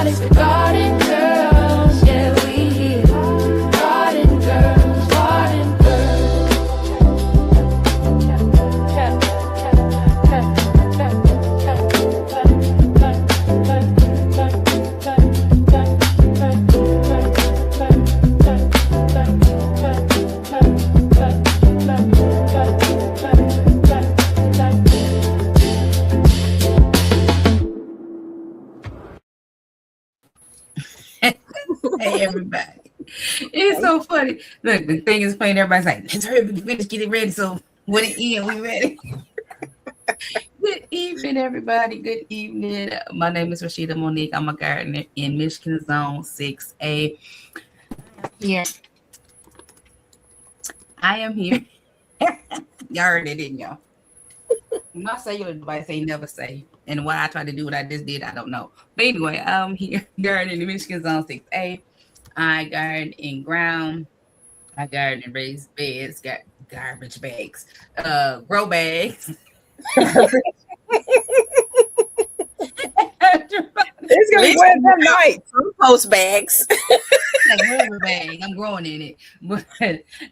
It's the Garden Girls, yeah, we here. Garden Girls, Garden Hey everybody. It's so funny. Look, the thing is playing, everybody's like, let's hurry up, finish, get it ready. So when it ends, we ready. Good evening, everybody. Good evening. My name is Rashida Monique. I'm a gardener in Michigan Zone 6A. Here. I am here. Y'all heard it, didn't y'all? My cellular device ain't never say. And why I tried to do what I just did, I don't know. But anyway, I'm here gardening in Michigan Zone 6A. I garden in ground. I garden in raised beds, got garbage bags, grow bags. It's gonna be wet that night. Compost bags. Like whatever bag, I'm growing in it. But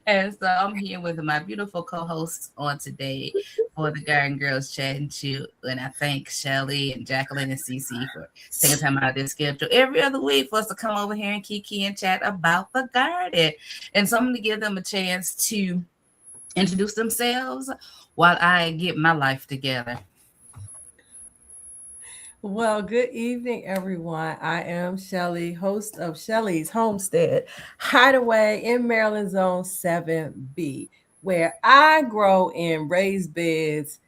and so I'm here with my beautiful co-hosts on today for the Garden Girls Chat and Chew. And I thank Shelly and Jacqueline and Cece for taking time out of their schedule every other week for us to come over here and kiki and chat about the garden. And so I'm going to give them a chance to introduce themselves while I get my life together. Well, good evening, everyone. I am Shelly, host of Shelly's Homestead Hideaway in Maryland Zone 7B, where I grow in raised beds,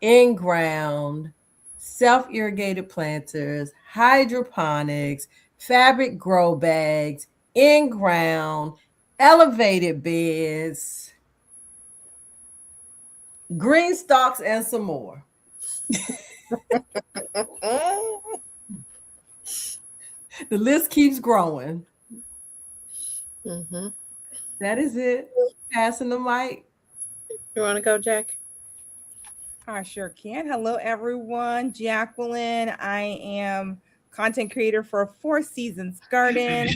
in ground, self-irrigated planters, hydroponics, fabric grow bags, in ground, elevated beds, green stalks, and some more. The list keeps growing. Mm-hmm. That is it. Passing the mic. You want to go, Jack? I sure can. Hello, everyone. Jacqueline. I am content creator for Four Seasons Garden.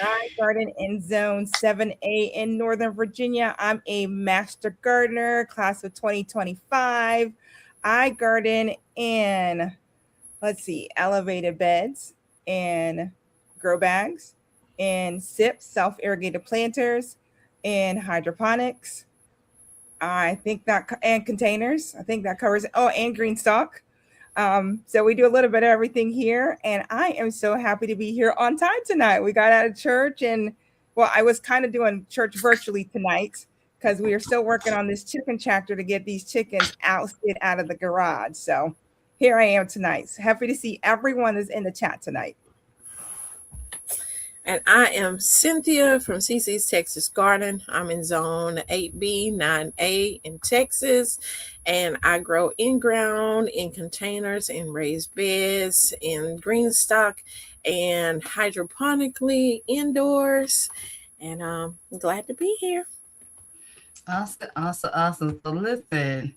I garden in Zone 7A in Northern Virginia. I'm a master gardener, class of 2025. I garden in, elevated beds and grow bags and SIPs, self-irrigated planters and hydroponics. I think that, and containers. I think that covers it. Oh, and green stock. So we do a little bit of everything here. And I am so happy to be here on time tonight. We got out of church and, well, I was kind of doing church virtually tonight because we are still working on this chicken tractor to get these chickens ousted out of the garage. So here I am tonight. So happy to see everyone is in the chat tonight. And I am Cynthia from CC's Texas Garden. I'm in Zone 8B, 9A in Texas. And I grow in ground, in containers, in raised beds, in green stock, and hydroponically indoors. And I'm glad to be here. Awesome. So listen,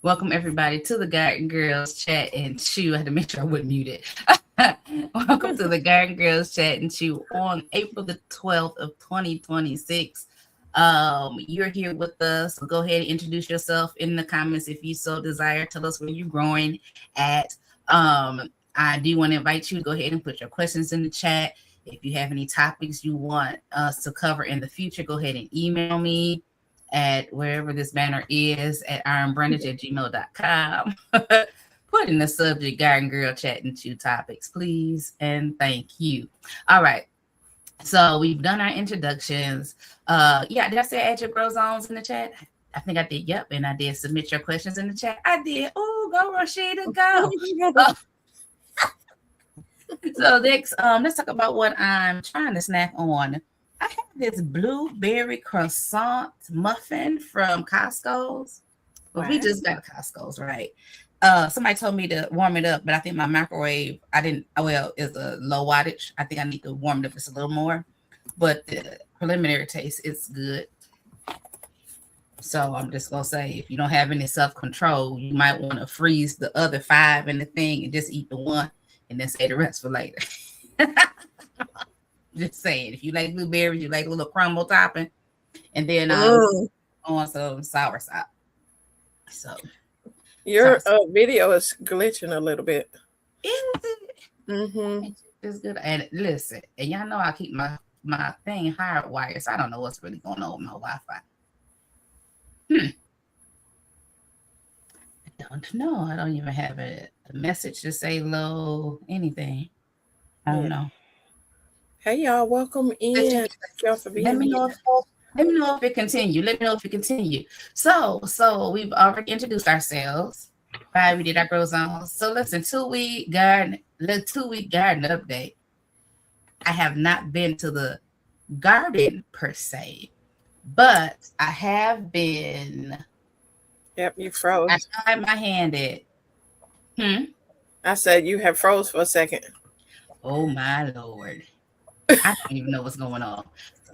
welcome everybody to the Garden Girls Chat and Chew. I had to make sure I wouldn't mute it. Welcome to the Garden Girls Chat and Chew on April the 12th of 2026. You're here with us, so go ahead and introduce yourself in the comments if you so desire. Tell us where you're growing at. I do want to invite you to go ahead and put your questions in the chat. If you have any topics you want us to cover in the future, go ahead and email me at wherever this banner is at ironbrandage@gmail.com. Put in the subject Garden Girl Chat and Chew topics, please, and thank you. All right. So we've done our introductions. Did I say add your grow zones in the chat? I think I did. Yep. And I did submit your questions in the chat. I did. Oh, go Rashida, go. So next, let's talk about what I'm trying to snack on. I have this blueberry croissant muffin from Costco's. Well, we just got Costco's, right? Somebody told me to warm it up, but I think my microwave, it's a low wattage. I think I need to warm it up just a little more. But the preliminary taste, it's good. So I'm just going to say, if you don't have any self-control, you might want to freeze the other 5 in the thing and just eat the one and then say the rest for later. Just saying, if you like blueberries, you like a little crumble topping, and then on some sour sop. So your video is glitching a little bit. It's good. And listen, and y'all know I keep my thing hardwired, so I don't know what's really going on with my Wi-Fi. I don't know. I don't even have a message to say low anything. I don't know. Hey y'all, welcome in. Thank y'all for being Let me here. know if it continue. Let me know if it continue. So we've already introduced ourselves. Right, we did our grow zone. So listen, 2-week garden update. I have not been to the garden per se, but I have been. Yep, you froze. I tried my hand at. I said you have froze for a second. Oh my Lord. I don't even know what's going on.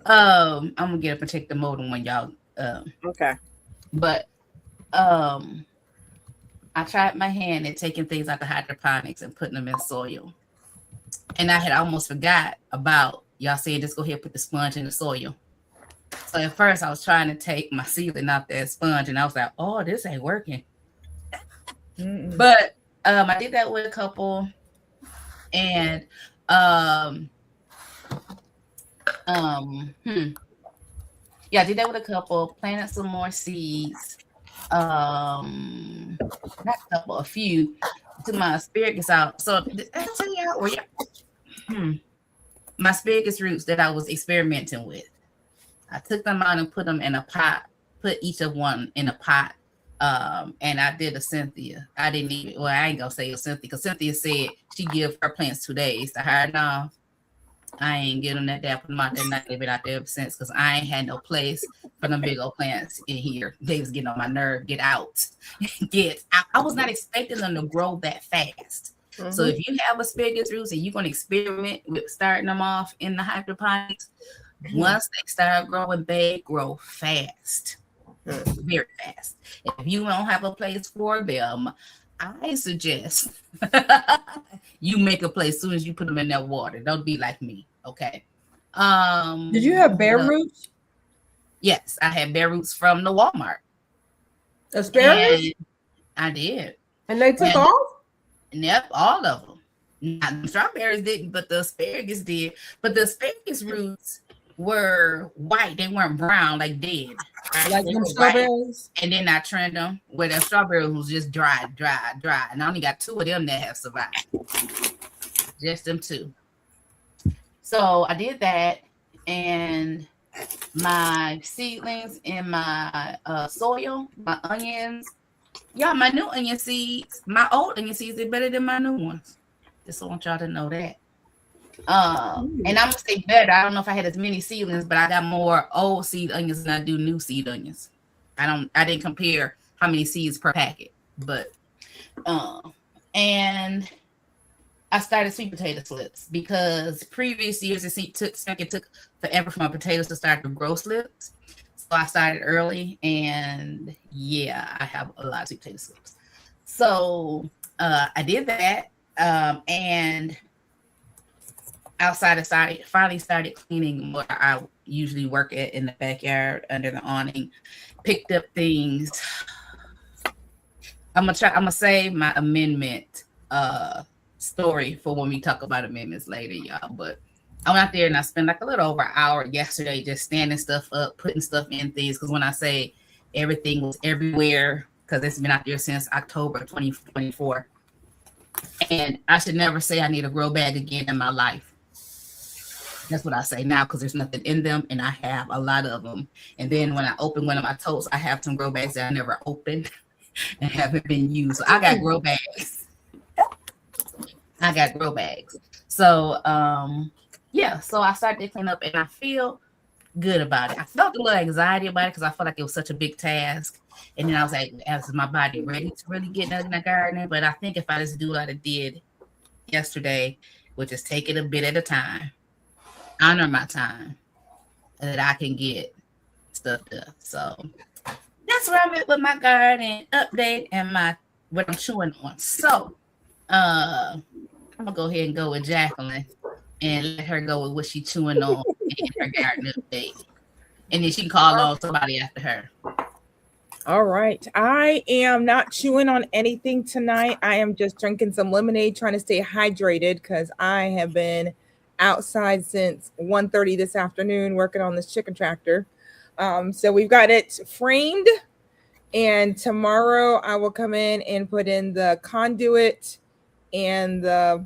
I'm gonna get a protective modem when y'all Okay. But I tried my hand at taking things out the hydroponics and putting them in soil. And I had almost forgot about y'all saying just go ahead and put the sponge in the soil. So at first I was trying to take my sealing out that sponge and I was like, oh, this ain't working. But I did that with a couple, and yeah, I did that with a couple, planted some more seeds. Not a couple, a few, to my asparagus out. So did I tell y'all where my asparagus roots that I was experimenting with. I took them out and put them in a pot, put each of one in a pot. And I did a Cynthia. I didn't even, well, I ain't gonna say a Cynthia because Cynthia said she give her plants 2 days to hire off. I ain't getting that there, put them out there, not leave it out there ever since, because I ain't had no place for them big old plants in here. They was getting on my nerve. Get out. I was not expecting them to grow that fast. So if you have asparagus roots and you're going to experiment with starting them off in the hydroponics, once they start growing, they grow fast. Very fast. If you don't have a place for them, I suggest you make a place as soon as you put them in that water. Don't be like me, okay? Did you have bare roots? Yes, I had bare roots from the Walmart. Asparagus? And I did. And they took off? Yep, all of them. Not the strawberries didn't, but the asparagus did. But the asparagus roots were white. They weren't brown, like dead. Right? Like them strawberries? And then I trimmed them where the strawberries was just dry. And I only got 2 of them that have survived. Just them 2. So I did that, and my seedlings in my soil, my onions. Y'all, my new onion seeds, my old onion seeds are better than my new ones. Just want y'all to know that. And I'm gonna say better. I don't know if I had as many seedlings, but I got more old seed onions than I do new seed onions. I didn't compare how many seeds per packet, but and I started sweet potato slips because previous years it took forever for my potatoes to start to grow slips. So I started early, and yeah, I have a lot of sweet potato slips. So I did that, and outside I finally started cleaning where I usually work at in the backyard under the awning. Picked up things. I'm gonna save my amendment story for when we talk about amendments later, y'all. But I went out there and I spent like a little over an hour yesterday just standing stuff up, putting stuff in things. Because when I say everything was everywhere, because it's been out there since October 2024. And I should never say I need a grow bag again in my life. That's what I say now, because there's nothing in them, and I have a lot of them. And then when I open one of my totes, I have some grow bags that I never opened and haven't been used. So I got grow bags. So yeah, so I started to clean up, and I feel good about it. I felt a little anxiety about it because I felt like it was such a big task. And then I was like, is my body ready to really get in the garden? But I think if I just do what I did yesterday, which is take it a bit at a time, honor my time, and that I can get stuff done. So that's where I'm at with my garden update and what I'm chewing on. So I'm gonna go ahead and go with Jacqueline and let her go with what she's chewing on in her garden update. And then she can call on somebody after her. All right. I am not chewing on anything tonight. I am just drinking some lemonade, trying to stay hydrated because I have been outside since 1:30 this afternoon working on this chicken tractor. So we've got it framed, and tomorrow I will come in and put in the conduit and the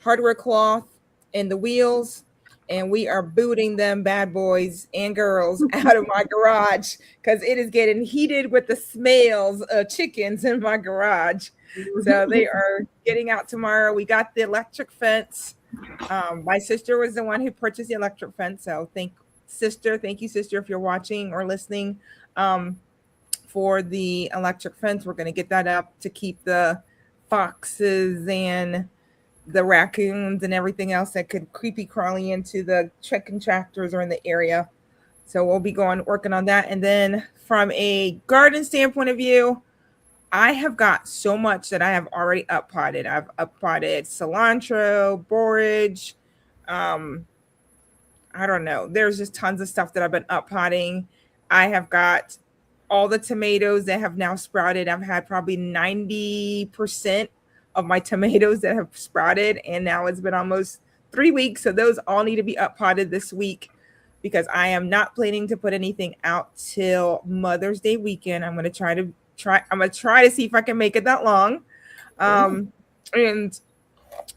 hardware cloth and the wheels, and we are booting them bad boys and girls out of my garage because it is getting heated with the smells of chickens in my garage. So they are getting out tomorrow. We got the electric fence. My sister was the one who purchased the electric fence. So thank you, sister, if you're watching or listening, for the electric fence. We're going to get that up to keep the foxes and the raccoons and everything else that could creepy crawly into the chicken tractors or in the area. So we'll be working on that. And then from a garden standpoint of view, I have got so much that I have already up potted. I've up potted cilantro, borage. I don't know. There's just tons of stuff that I've been up potting. I have got all the tomatoes that have now sprouted. I've had probably 90% of my tomatoes that have sprouted, and now it's been almost 3 weeks. So those all need to be up potted this week because I am not planning to put anything out till Mother's Day weekend. I'm gonna try to see if I can make it that long. And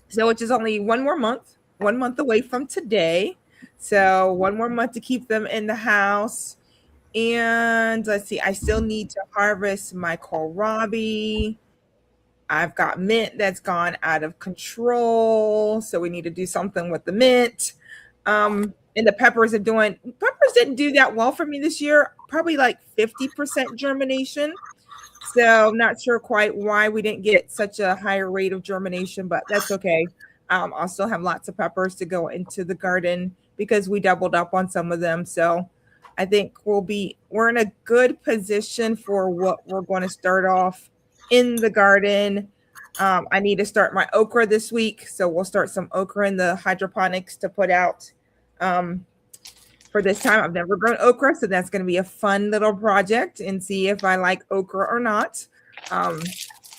so which is only 1 month away from today. So 1 more month to keep them in the house. And let's see, I still need to harvest my kohlrabi. I've got mint that's gone out of control. So we need to do something with the mint. And the peppers didn't do that well for me this year, probably like 50% germination. So I'm not sure quite why we didn't get such a higher rate of germination, but that's okay. I'll still have lots of peppers to go into the garden because we doubled up on some of them. So I think we're in a good position for what we're going to start off in the garden. I need to start my okra this week. So we'll start some okra in the hydroponics to put out for this time. I've never grown okra, so that's going to be a fun little project and see if I like okra or not.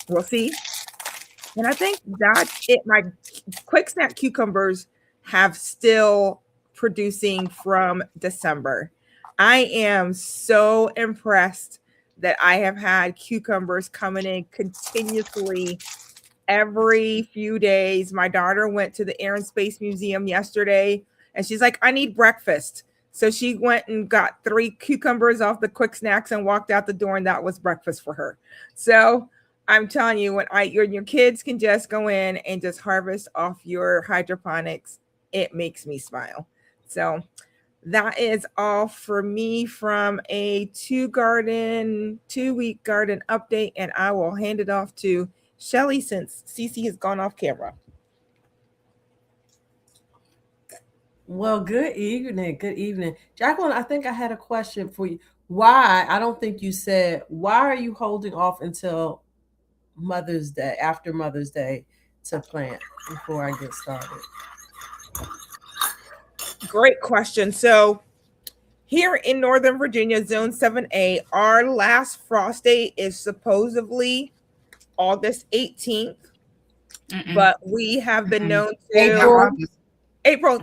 We'll see. And I think that's it. My quick snap cucumbers have still producing from December. I am so impressed that I have had cucumbers coming in continuously every few days. My daughter went to the Air and Space Museum yesterday and she's like, I need breakfast. So she went and got 3 cucumbers off the quick snacks and walked out the door, and that was breakfast for her. So I'm telling you, when your kids can just go in and just harvest off your hydroponics, it makes me smile. So that is all for me from a 2-week garden update, and I will hand it off to Shelly since Cece has gone off camera. Well, good evening. Good evening. Jacqueline, I think I had a question for you. Why? I don't think you said, why are you holding off until Mother's Day, after Mother's Day, to plant before I get started? Great question. So here in Northern Virginia, Zone 7A, our last frost date is supposedly August 18th, but we have been known to April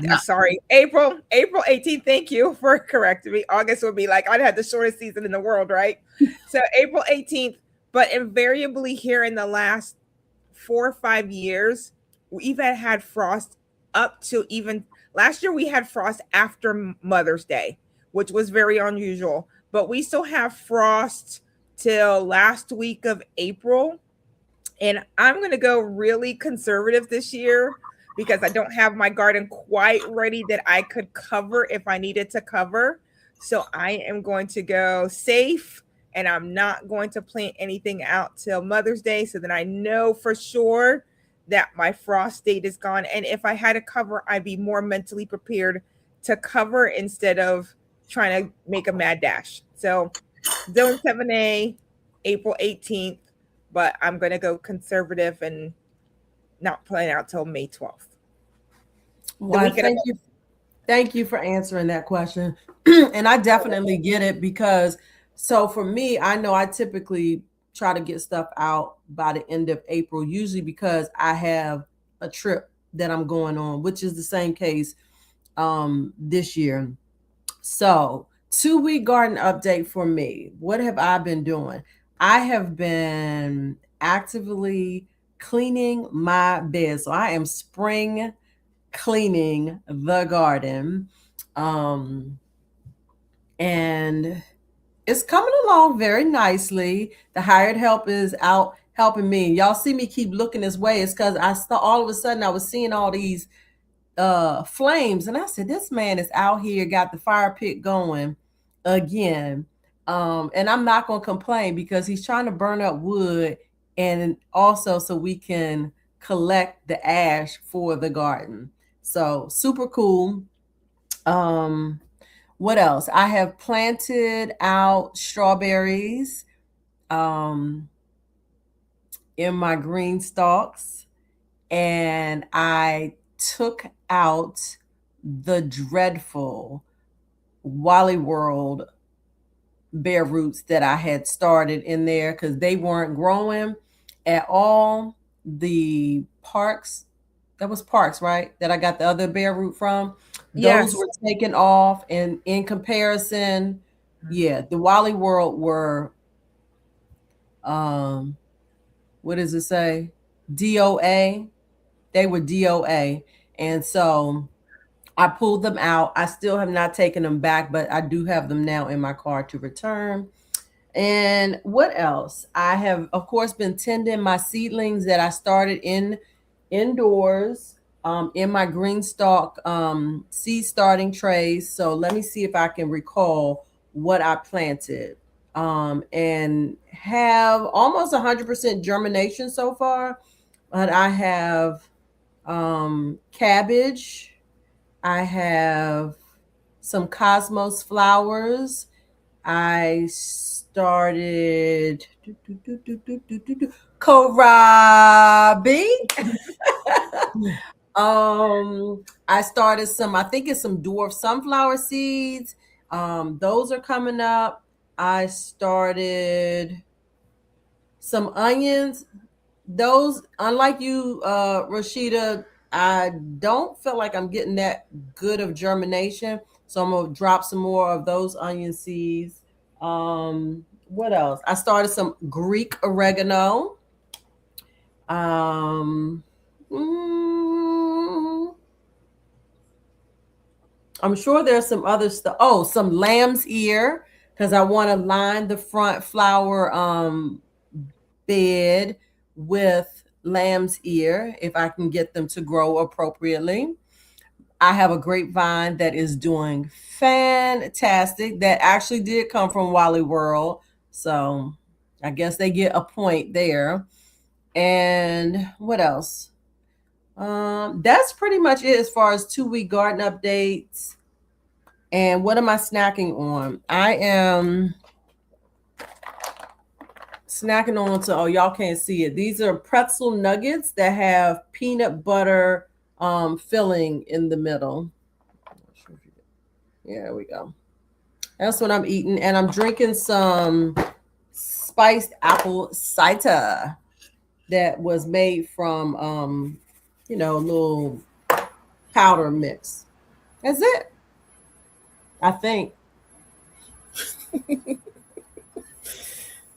18th. Thank you for correcting me. August would be like, I'd had the shortest season in the world, right? So April 18th, but invariably here in the last 4 or 5 years, we've had frost up to even last year. We had frost after Mother's Day, which was very unusual, but we still have frost till last week of April. And I'm going to go really conservative this year because I don't have my garden quite ready that I could cover if I needed to cover. So I am going to go safe, and I'm not going to plant anything out till Mother's Day so that I know for sure that my frost date is gone. And if I had to cover, I'd be more mentally prepared to cover instead of trying to make a mad dash. So Zone 7A, April 18th, but I'm going to go conservative and not planning out till May 12th. Well, weekend of- thank you for answering that question. And I definitely get it because so for me, I know I typically try to get stuff out by the end of April, usually because I have a trip that I'm going on, which is the same case this year. So 2-week garden update for me. What have I been doing? I have been actively cleaning my bed. So I am spring cleaning the garden. And it's coming along very nicely. The hired help is out helping me. Y'all see me keep looking this way. It's because I saw all of a sudden I was seeing all these flames, and I said, this man is out here, got the fire pit going again. And I'm not gonna complain because he's trying to burn up wood and also so we can collect the ash for the garden. So super cool. What else? I have planted out strawberries in my green stalks, and I took out the dreadful Wally World bare roots that I had started in there because they weren't growing at all. The Parks, that was Parks, right? That I got the other bare root from. Those Yes. were taken off, and in comparison, yeah, the Wally World were what does it say? DOA. They were DOA. And so I pulled them out. I still have not taken them back, but I do have them now in my car to return. And what else? I have, of course, been tending my seedlings that I started indoors in my green stalk seed starting trays. So let me see if I can recall what I planted. And have almost 100% germination so far. But I have cabbage. I have some cosmos flowers. I started kohlrabi. I started some, I think it's some dwarf sunflower seeds. Those are coming up. I started some onions. Those, unlike you, Rashida, I don't feel like I'm getting that good of germination. So I'm gonna drop some more of those onion seeds. What else? I started some Greek oregano. I'm sure there's some other stuff. Oh, some lamb's ear, because I want to line the front flower bed with lamb's ear if I can get them to grow appropriately. I have a grapevine that is doing fantastic. That actually did come from Wally World. So I guess they get a point there. And what else? That's pretty much it as far as 2-week garden updates. And what am I snacking on? I am snacking on to, oh, y'all can't see it. These are pretzel nuggets that have peanut butter filling in the middle. Yeah, there we go. That's what I'm eating. And I'm drinking some spiced apple cider that was made from, a little powder mix. That's it, I think.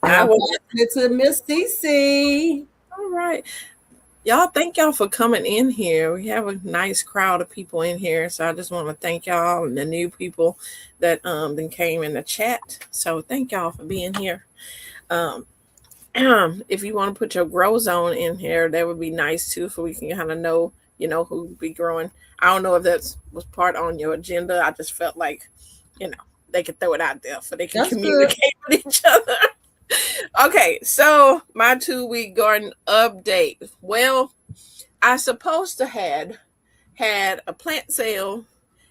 I will. It's a Miss CC. All right. Y'all, thank y'all for coming in here. We have a nice crowd of people in here. So I just want to thank y'all and the new people that then came in the chat. So thank y'all for being here. If you want to put your grow zone in here, that would be nice too, so we can kind of know, who be growing. I don't know if that was part on your agenda. I just felt like, they could throw it out there so they can That's communicate with each other. Okay, so my 2-week garden update. Well, I supposed to had a plant sale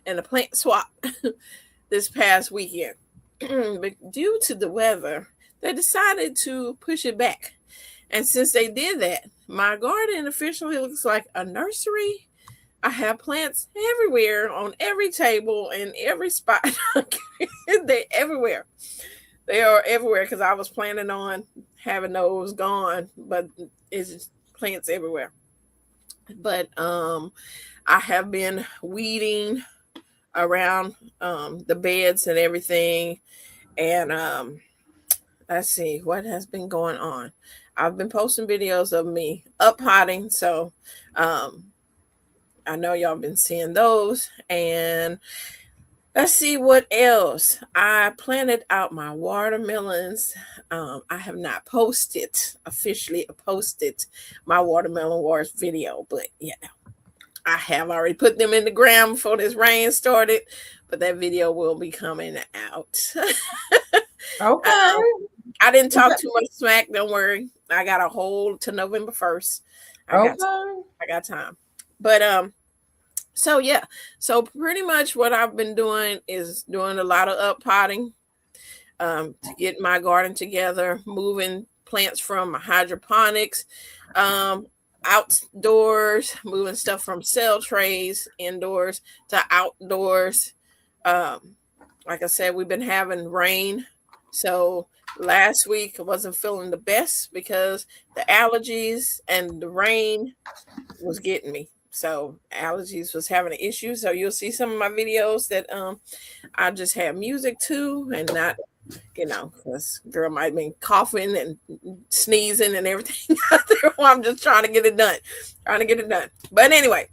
and a plant swap this past weekend. But due to the weather, they decided to push it back. And since they did that, my garden officially looks like a nursery. I have plants everywhere on every table and every spot. They're everywhere. They are everywhere because I was planning on having those gone, but it's just plants everywhere. But I have been weeding around the beds and everything. And let's see what has been going on. I've been posting videos of me up potting, so I know y'all been seeing those. And let's see what else. I planted out my watermelons. I have not officially posted my watermelon wars video, but yeah, I have already put them in the ground before this rain started, but that video will be coming out. Okay. I didn't talk too much smack. Don't worry. I got a hold to November 1st. I got time. But so yeah. So pretty much what I've been doing is doing a lot of up potting to get my garden together, moving plants from hydroponics outdoors, moving stuff from cell trays indoors to outdoors. Like I said, we've been having rain. So last week I wasn't feeling the best because the allergies and the rain was getting me. So allergies was having an issue. So you'll see some of my videos that I just have music to and not, because girl might be coughing and sneezing and everything out there while I'm just trying to get it done. But anyway,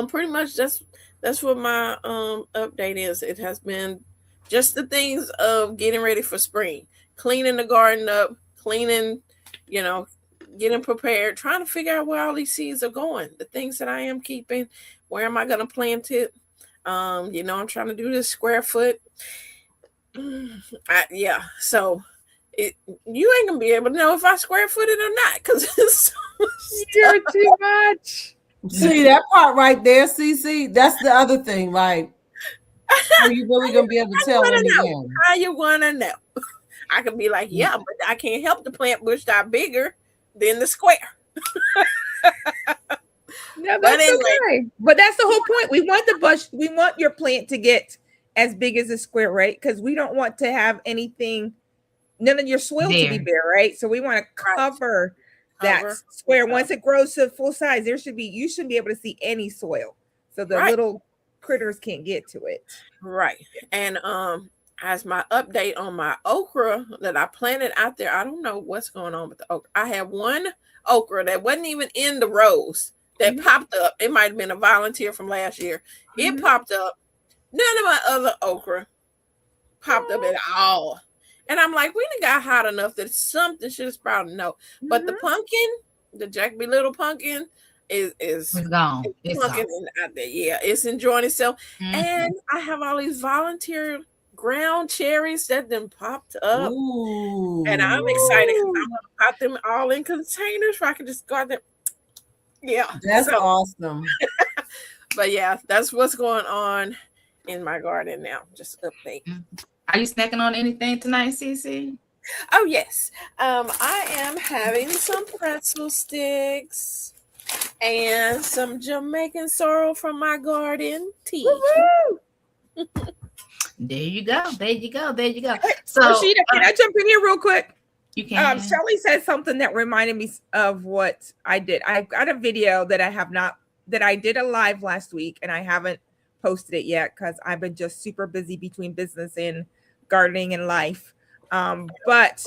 pretty much that's what my update is. It has been just the things of getting ready for spring, cleaning the garden up, getting prepared, trying to figure out where all these seeds are going, the things that I am keeping, where am I going to plant it? I'm trying to do this square foot. So you ain't gonna be able to know if I square footed or not because it's so You're too much. See that part right there, CC? That's the other thing. Like, are you really gonna be able to tell in the end? How you wanna know? I could be like, yeah, but I can't help the plant bush that bigger than the square. No, that's okay. But that's the whole point. We want the bush. We want your plant to get as big as a square, right? Because we don't want to have anything, none of your soil to be bare, right? So we want to cover that square. Once it grows to full size, you shouldn't be able to see any soil, so the little critters can't get to it. Right. And as my update on my okra that I planted out there, I don't know what's going on with the okra. I have one okra that wasn't even in the rows that popped up. It might have been a volunteer from last year. It popped up. None of my other okra popped up at all. And I'm like, we done got hot enough that something should have sprouted. No. But the pumpkin, the Jack B. Little pumpkin, is gone. It's pumpkin out there. Yeah, it's enjoying itself. Mm-hmm. And I have all these volunteer ground cherries that then popped up. Ooh. And I'm excited because I'm gonna pop them all in containers where I can just go out there. Yeah. That's awesome. But yeah, that's what's going on in my garden now. Just update. Are you snacking on anything tonight, CC? Oh yes. I am having some pretzel sticks and some Jamaican sorrel from my garden tea. There you go. So Rashida, can I jump in here real quick? You can. Shelly said something that reminded me of what I did. I've got a video that I did a live last week, and I haven't posted it yet because I've been just super busy between business and gardening and life. But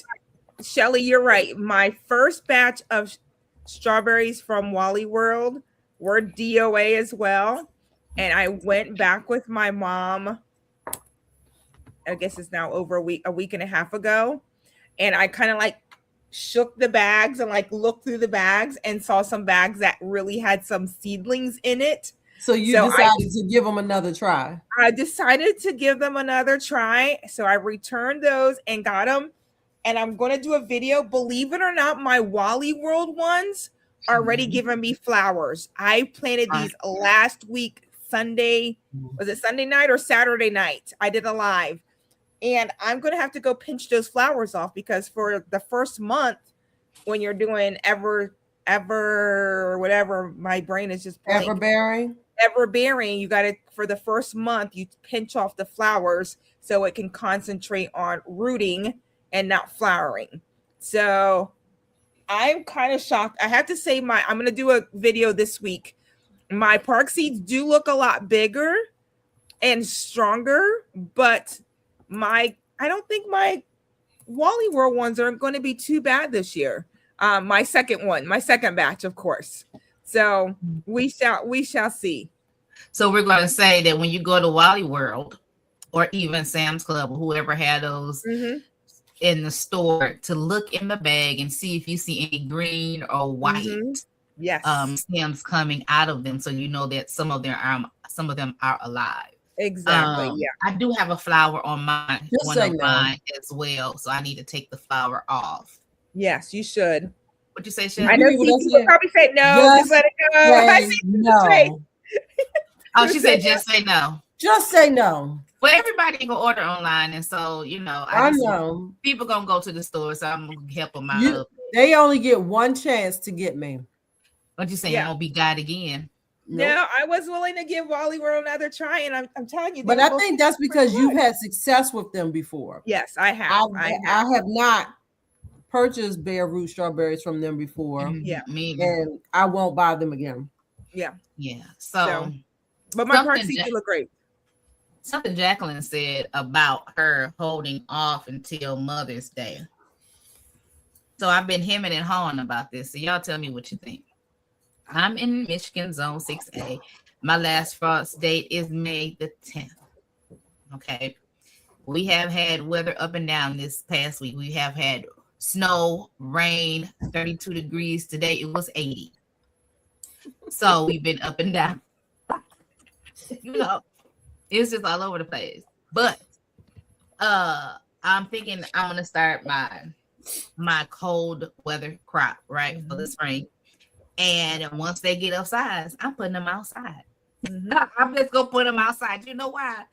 Shelly, you're right. My first batch of strawberries from Wally World were DOA as well. And I went back with my mom, I guess it's now over a week and a half ago. And I kind of like shook the bags and like looked through the bags and saw some bags that really had some seedlings in it. So decided to give them another try. I decided to give them another try. So I returned those and got them. And I'm going to do a video. Believe it or not, my Wally World ones are already giving me flowers. I planted these last week, Sunday. Was it Sunday night or Saturday night? I did a live. And I'm going to have to go pinch those flowers off because for the first month, when you're doing whatever. My brain is just blank. Everbearing. Everbearing. You got to, for the first month, you pinch off the flowers so it can concentrate on rooting and not flowering. So I'm kind of shocked. I have to say I'm going to do a video this week. My park seeds do look a lot bigger and stronger, but I don't think my Wally World ones are going to be too bad this year. My second batch, of course. So we shall see. So we're going to say that when you go to Wally World or even Sam's Club or whoever had those in the store, to look in the bag and see if you see any green or white yes stems coming out of them, so you know that some of them are alive. Exactly. Yeah. I do have a flower on mine, mine as well, so I need to take the flower off. Yes, you should. What'd you say, Shelly? I know people probably say no, just let it go. I see no. Oh, she said just say no. Just say no. Well, everybody can order online, and so I know people gonna go to the store, so I'm gonna help them out. They only get one chance to get me. What you saying? Yeah. Won't be God again? Nope. No, I was willing to give Wally World another try, and I'm telling you. But I think that's because you've had success with them before. Yes, I have. I have not purchased bare root strawberries from them before. Yeah, me, and I won't buy them again. Yeah. So but my park seeds look great. Something Jacqueline said about her holding off until Mother's Day. So I've been hemming and hawing about this. So y'all tell me what you think. I'm in Michigan Zone 6A. My last frost date is May the 10th. Okay. We have had weather up and down this past week. We have had snow, rain, 32 degrees. Today it was 80. So we've been up and down. It's just all over the place. But I'm thinking I'm gonna start my cold weather crop right for the spring. And once they get up size, I'm putting them outside. I'm just gonna put them outside. You know why?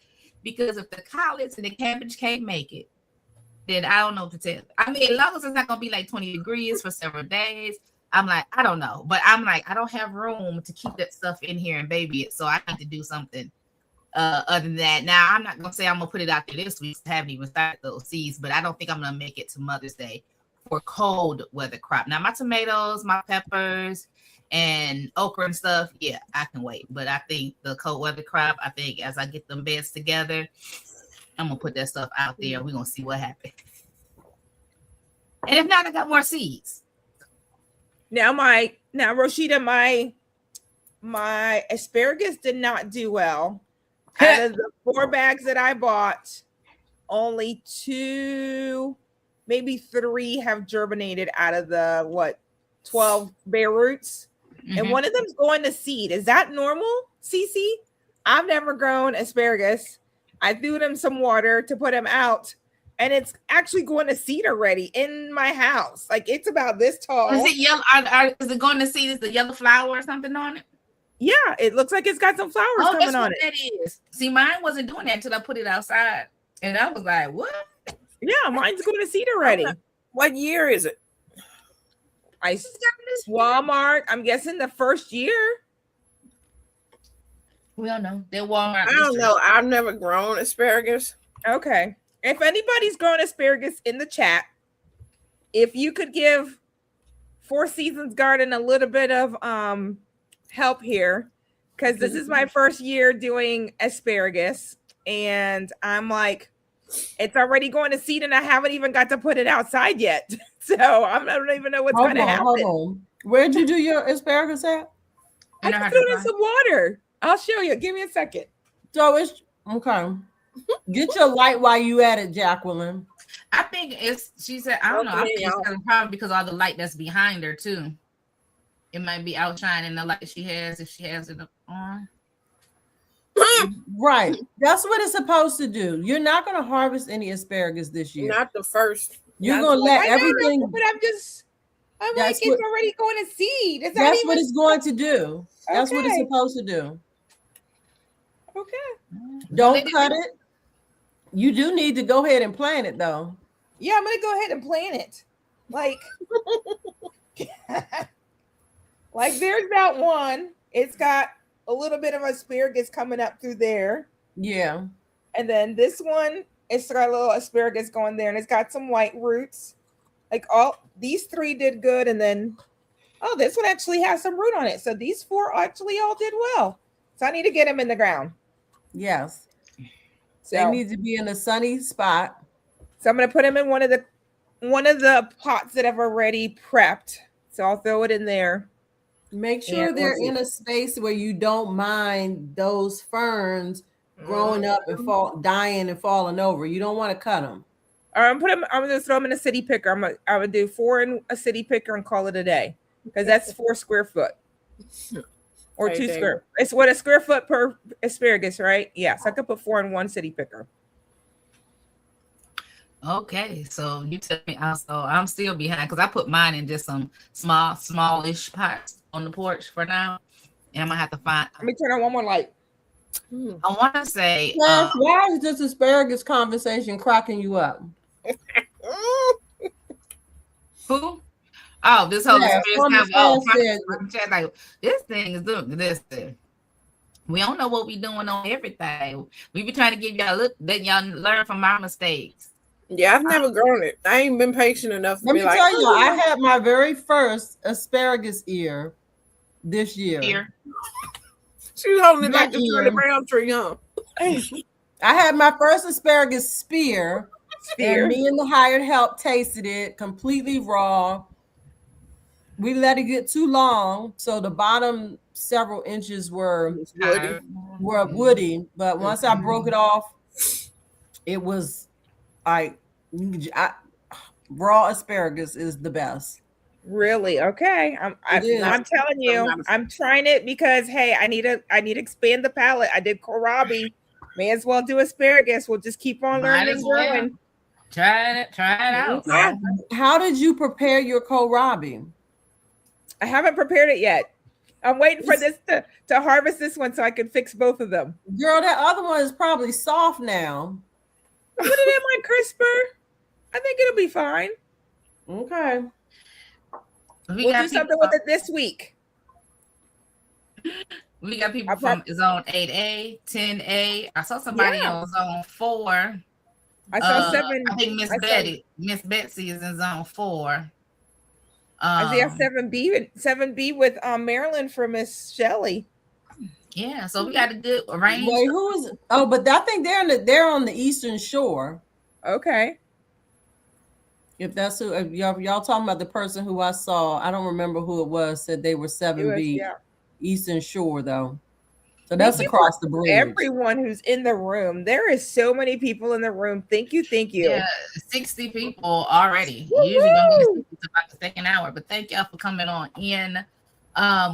Because if the collards and the cabbage can't make it, then I don't know what to tell. I mean, as long as it's not gonna be like 20 degrees for several days, I'm like, I don't know. But I'm like, I don't have room to keep that stuff in here and baby it. So I need to do something other than that. Now, I'm not gonna say I'm gonna put it out there this week. I haven't even started those seeds, but I don't think I'm gonna make it to Mother's Day for cold weather crop. Now, my tomatoes, my peppers, and okra and stuff, yeah, I can wait. But I think the cold weather crop, I think as I get them beds together, I'm gonna put that stuff out there. We're gonna see what happens. And if not, I got more seeds. Now, Rashida, my asparagus did not do well. Out of the 4 bags that I bought, only 2, maybe 3 have germinated out of the 12 bare roots. And one of them's going to seed. Is that normal, Cece? I've never grown asparagus. I threw them some water to put them out, and it's actually going to seed already in my house. Like, it's about this tall. Is it yellow? Is it going to seed? Is the yellow flower or something on it? Yeah, it looks like it's got some flowers coming on it. That is. See, mine wasn't doing that until I put it outside, and I was like, "What?" Yeah, mine's going to seed already. What year is it? Walmart. I'm guessing the first year. We don't know. They're Walmart. I don't know. I've never grown asparagus. Okay. If anybody's grown asparagus in the chat, if you could give Four Seasons Garden a little bit of help here, because this is my first year doing asparagus, and I'm like, it's already going to seed, and I haven't even got to put it outside yet. So I don't even know what's going to happen. Hold on. Where'd you do your asparagus at? I just threw it in some water. I'll show you. Give me a second. So it's okay. Get your light while you at it, Jacqueline. I think she said, I don't know. I think it's probably because of all the light that's behind her too. It might be outshining the light she has if she has it on. Right. That's what it's supposed to do. You're not going to harvest any asparagus this year. Not the first. You're going to let everything. But I'm like, it's already going to seed. That's what it's going to do. That's what it's supposed to do. Okay. Don't cut it. You do need to go ahead and plant it, though. Yeah, I'm going to go ahead and plant it. Like, Like there's that one. It's got a little bit of asparagus coming up through there. Yeah. And then this one, it's got a little asparagus going there, and it's got some white roots. Like all these three did good, and then this one actually has some root on it. So these four actually all did well. So I need to get them in the ground. Yes. So, They need to be in a sunny spot. so I'm gonna put them in one of the pots that I've already prepped. So I'll throw it in there. Make Yeah, sure they're we'll in a space where you don't mind those ferns growing up and dying and falling over. You don't want to cut them. I'm gonna throw them in a city picker. I would do 4 in a city picker and call it a day because that's 4 square foot or Right 2 there. square. It's what a square foot per asparagus, right? Yes, I could put 4 in one city picker. Okay, so you tell me also I'm still behind because I put mine in just some smallish pots on the porch for now. And I'm gonna have to find Let me turn on one more light. I wanna say Steph, why is this asparagus conversation cracking you up? who? Oh, this whole Yeah, experience Farmer Sam said- like this thing is doing this thing. We don't know what we doing on everything. We be trying to give y'all look that y'all learn from our mistakes. Yeah, I've never grown it. I ain't been patient enough to Let be me like, tell you, I had my very first asparagus ear this year. Here. she was holding it like That the Shirley ear. Brown tree, huh? I had my first asparagus spear, Spear. and me and the hired help tasted it completely raw. We let it get too long, so the bottom several inches were Woody. woody. But once I broke it off, it was like raw asparagus is the best. Really? Okay. It is. I'm telling you, I'm trying it because hey, I need to expand the palate. I did kohlrabi. May as well do asparagus. We'll just keep on Might learning as and well. growing. Try it out. How did you prepare your kohlrabi? I haven't prepared it yet. I'm waiting for this to harvest this one so I can fix both of them. Girl, that other one is probably soft now. I put it in my crisper. I think it'll be fine. Okay. We'll do something with it this week. We got people I from zone 8A, 10A. I saw somebody Yeah. on zone 4. I saw 7. I think Miss Betsy is in zone 4. I see a 7B with Maryland for Miss Shelley. Yeah, so we got a good range. Wait, who is? Oh, but I think they're on the Eastern Shore. Okay. If that's who, if y'all talking about the person who I saw, I don't remember who it was. Said they were 7B Yeah. Eastern Shore though. So that's Thank you across the bridge. Everyone who's in the room. There is so many people in the room. Thank you. Yeah, 60 people already. Usually don't get 60 to about the second hour, but thank y'all for coming on in.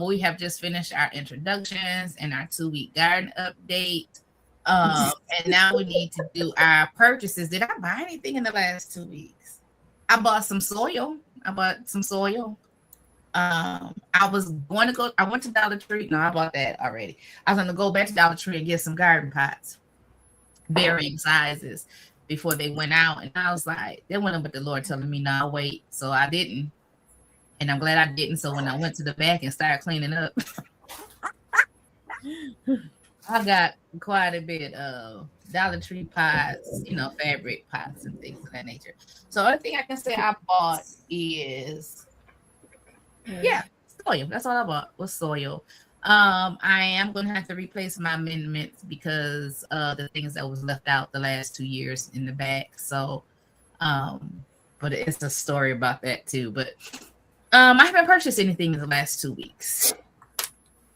We have just finished our introductions and our 2-week garden update. And now we need to do our purchases. Did I buy anything in the last 2 weeks? I bought some soil. I was going to go, I went to Dollar Tree. No, I bought that already. I was going to go back to Dollar Tree and get some garden pots, varying sizes, before they went out. And I was like, they went up with the Lord telling me, no, wait. So I didn't. And I'm glad I didn't. So when I went to the back and started cleaning up, I got quite a bit of Dollar Tree pots, fabric pots and things of that nature. So the only thing I can say I bought is, soil. That's all I bought was soil. I am going to have to replace my amendments because of the things that was left out the last 2 years in the back. So, but it's a story about that too. But I haven't purchased anything in the last 2 weeks.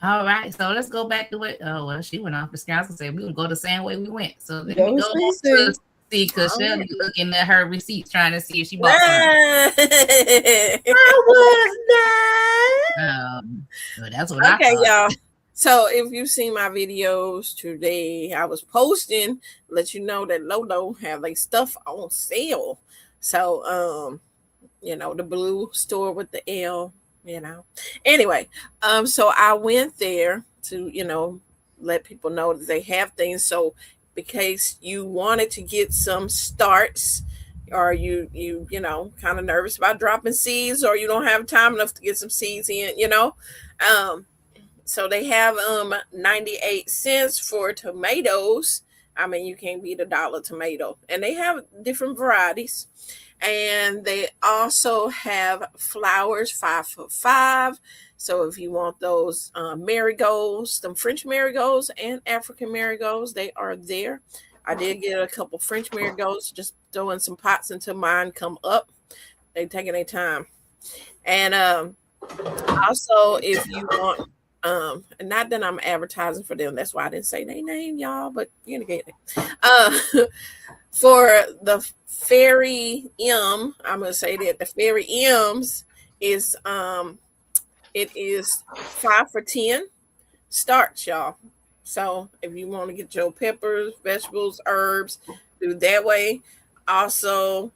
All right, so let's go back to it. Oh well, she went off the screen. I was gonna say we're gonna go the same way we went. So let me go to see because she'll be looking at her receipts trying to see if she bought something. So that's what Okay, I thought. y'all. So if you've seen my videos today, I was posting, let you know that Lolo have like stuff on sale. So the blue store with the L, Anyway, so I went there to, let people know that they have things. So because you wanted to get some starts, or you kind of nervous about dropping seeds, or you don't have time enough to get some seeds in, Um, so they have 98 cents for tomatoes. I mean, you can't beat $1 tomato. And they have different varieties. And they also have flowers 5 for $5. So if you want those marigolds, some French marigolds and African marigolds, they are there. I did get a couple French marigolds, just throwing some pots until mine come up. They taking their time. And also, if you want, and not that I'm advertising for them, that's why I didn't say their name, y'all, but you're gonna get it. For the Fairy M, I'm gonna say that the Fairy M's is it is 5 for $10 starts, y'all. So if you want to get your peppers, vegetables, herbs, do that way. Also,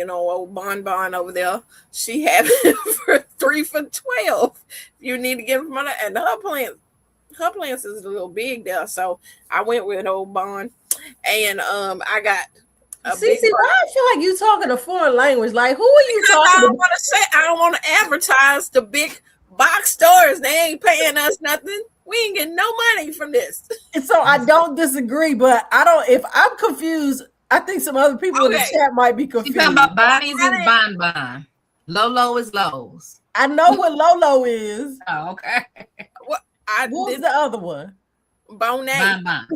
old Bon over there, she had it for 3 for $12. You need to get them from her, and her plants is a little big there, so I went with old Bon, and I got a big. Cece, why I feel like you talking a foreign language? Like, who are you I talking don't about? want to say. I don't want to advertise the big box stores. They ain't paying us nothing. We ain't getting no money from this. And so I don't disagree, but I don't. If I'm confused, I think some other people in the Okay. chat might be You confused. talking about Bonnie's is Bon. Lolo is Lowe's. I know what Lolo is. Oh, okay. I What was did the other one? Bonet, Bon.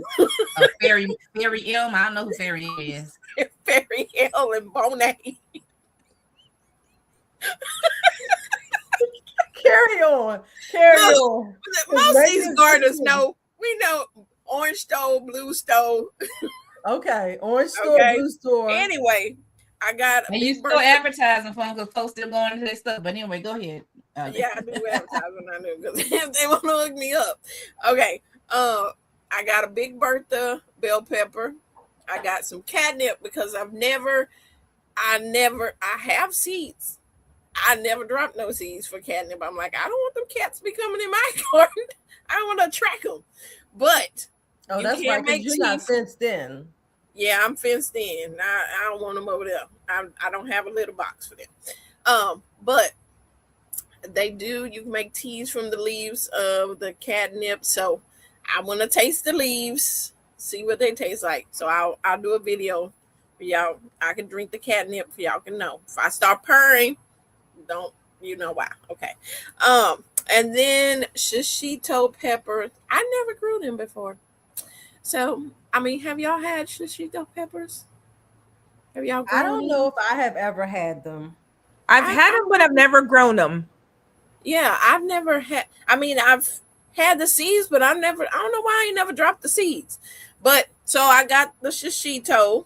Fairy M. I don't know who Fairy M is. Fairy Hill, and Bonet. Carry on. Carry on. Most of these Maybe- gardeners know. We know orange stove, blue stove. Okay. Orange store, Okay. blue store. Anyway, I got a And you big still advertising for them because folks still going into their stuff. But anyway, go ahead. Yeah, I do advertising. I do because they want to hook me up. Okay. I got a Big Bertha bell pepper. I got some catnip because I have seeds. I never dropped no seeds for catnip. I'm like, I don't want them cats to be coming in my garden. I don't want to attract them. But Oh, you that's can't right. 'Cause make you're not cheese. fenced in. yeah, I'm fenced in. I don't want them over there. I don't have a little box for them. But they do. You can make teas from the leaves of the catnip. So I want to taste the leaves, see what they taste like. So I'll do a video for y'all. I can drink the catnip for y'all can know. If I start purring, don't you know why? Okay. And then shishito pepper. I never grew them before. So I mean, have y'all had shishito peppers? Have y'all grown I don't them? know if I have ever had them. I've had them, but I've never grown them. Yeah, I've never had. I mean, I've had the seeds, but I don't know why I never dropped the seeds. But so I got the shishito,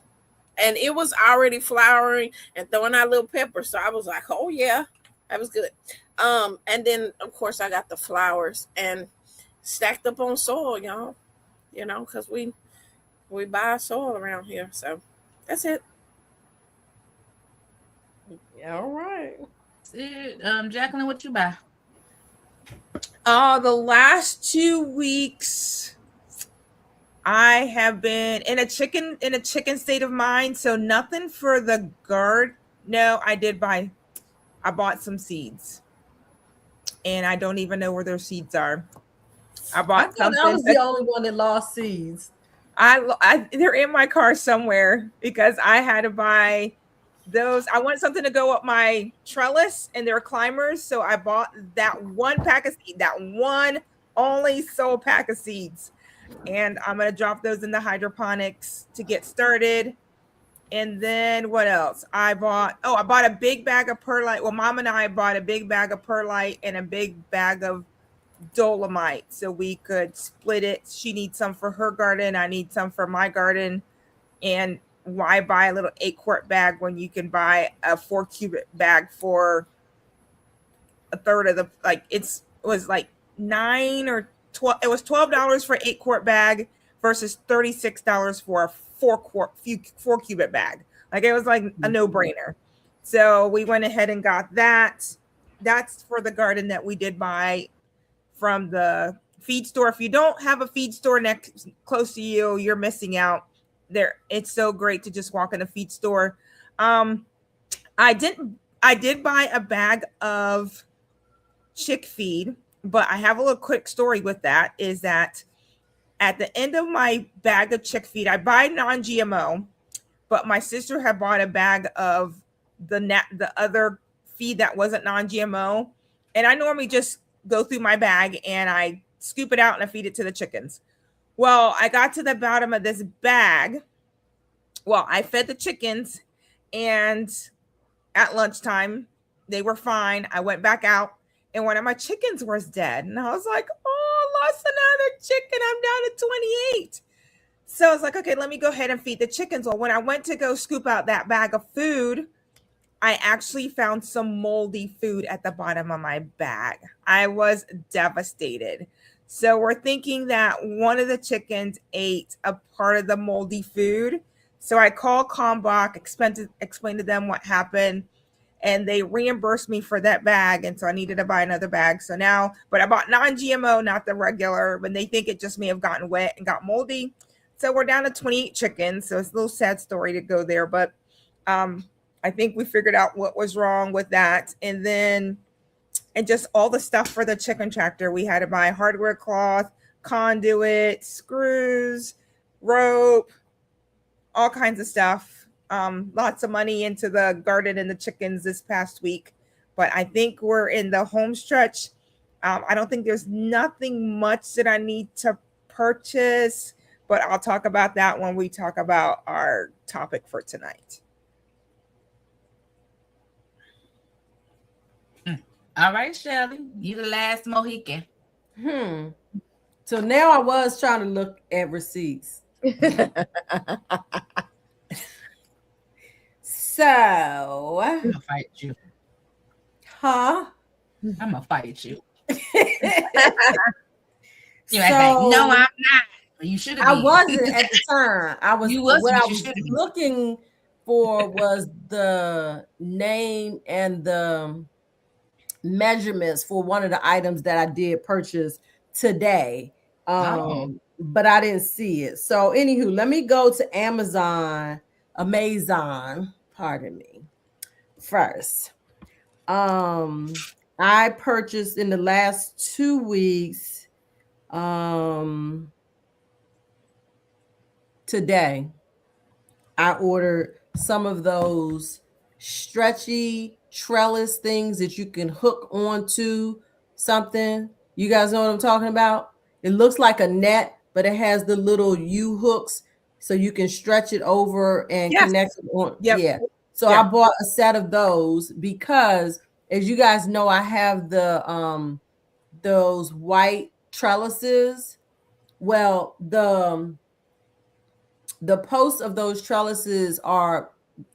and it was already flowering and throwing out little peppers. So I was like, oh yeah, that was good. And then of course I got the flowers and stacked up on soil, y'all. Because we buy soil around here. So that's it. Yeah, all right. That's it. Jacqueline, what you buy? The last 2 weeks, I have been in a chicken state of mind. So nothing for the guard. No, I bought some seeds, and I don't even know where their seeds are. I I bought thought I something. was the only one that lost seeds. They're in my car somewhere because I had to buy those. I want something to go up my trellis, and they're climbers. So I bought that one pack of seeds, that one only sole pack of seeds. And I'm going to drop those in the hydroponics to get started. And then what else? I bought a big bag of perlite. Well, Mom and I bought a big bag of perlite and a big bag of dolomite so we could split it. She needs some for her garden. I need some for my garden. And why buy a little 8-quart bag when you can buy a 4-cubic bag for a third of the, like, it was like 9 or 12. It was $12 for an 8-quart bag versus $36 for a 4-cubic bag. Like, it was like a no-brainer. So we went ahead and got that. That's for the garden that we did buy from the feed store. If you don't have a feed store close to you, you're missing out. There, it's so great to just walk in a feed store. I did buy a bag of chick feed but I have a little quick story with that. Is that at the end of my bag of chick feed, I buy non-GMO, but my sister had bought a bag of the other feed that wasn't non-GMO, and I normally just go through my bag and I scoop it out and I feed it to the chickens. Well, I got to the bottom of this bag. Well, I fed the chickens, and at lunchtime they were fine. I went back out, and one of my chickens was dead, and I was like, "Oh, I lost another chicken. I'm down to 28." So I was like, "Okay, let me go ahead and feed the chickens." Well, when I went to go scoop out that bag of food, I actually found some moldy food at the bottom of my bag. I was devastated. So we're thinking that one of the chickens ate a part of the moldy food. So I called Kalmbach, explained to them what happened, and they reimbursed me for that bag. And so I needed to buy another bag. So now, but I bought non-GMO, not the regular, when they think it just may have gotten wet and got moldy. So we're down to 28 chickens. So it's a little sad story to go there, but I think we figured out what was wrong with that. And just all the stuff for the chicken tractor. We had to buy hardware cloth, conduit, screws, rope, all kinds of stuff. Lots of money into the garden and the chickens this past week. But I think we're in the home stretch. I don't think there's nothing much that I need to purchase, but I'll talk about that when we talk about our topic for tonight. All right, Shelly, you the last Mohican. So now I was trying to look at receipts. So, I'm gonna fight you. huh? I'm gonna fight you. You So, act like, no, I'm not. You should have. I wasn't at the time. I was. You wasn't, What I but you was should have. looking for was the name and the measurements for one of the items that I did purchase today. But I didn't see it. So, anywho, let me go to Amazon, pardon me, first. I purchased in the last 2 weeks, today, I ordered some of those stretchy trellis things that you can hook onto something. You guys know what I'm talking about? It looks like a net, but it has the little U hooks so you can stretch it over and connect it on. Yep. Yeah. So I bought a set of those because, as you guys know, I have the those white trellises. Well, the posts of those trellises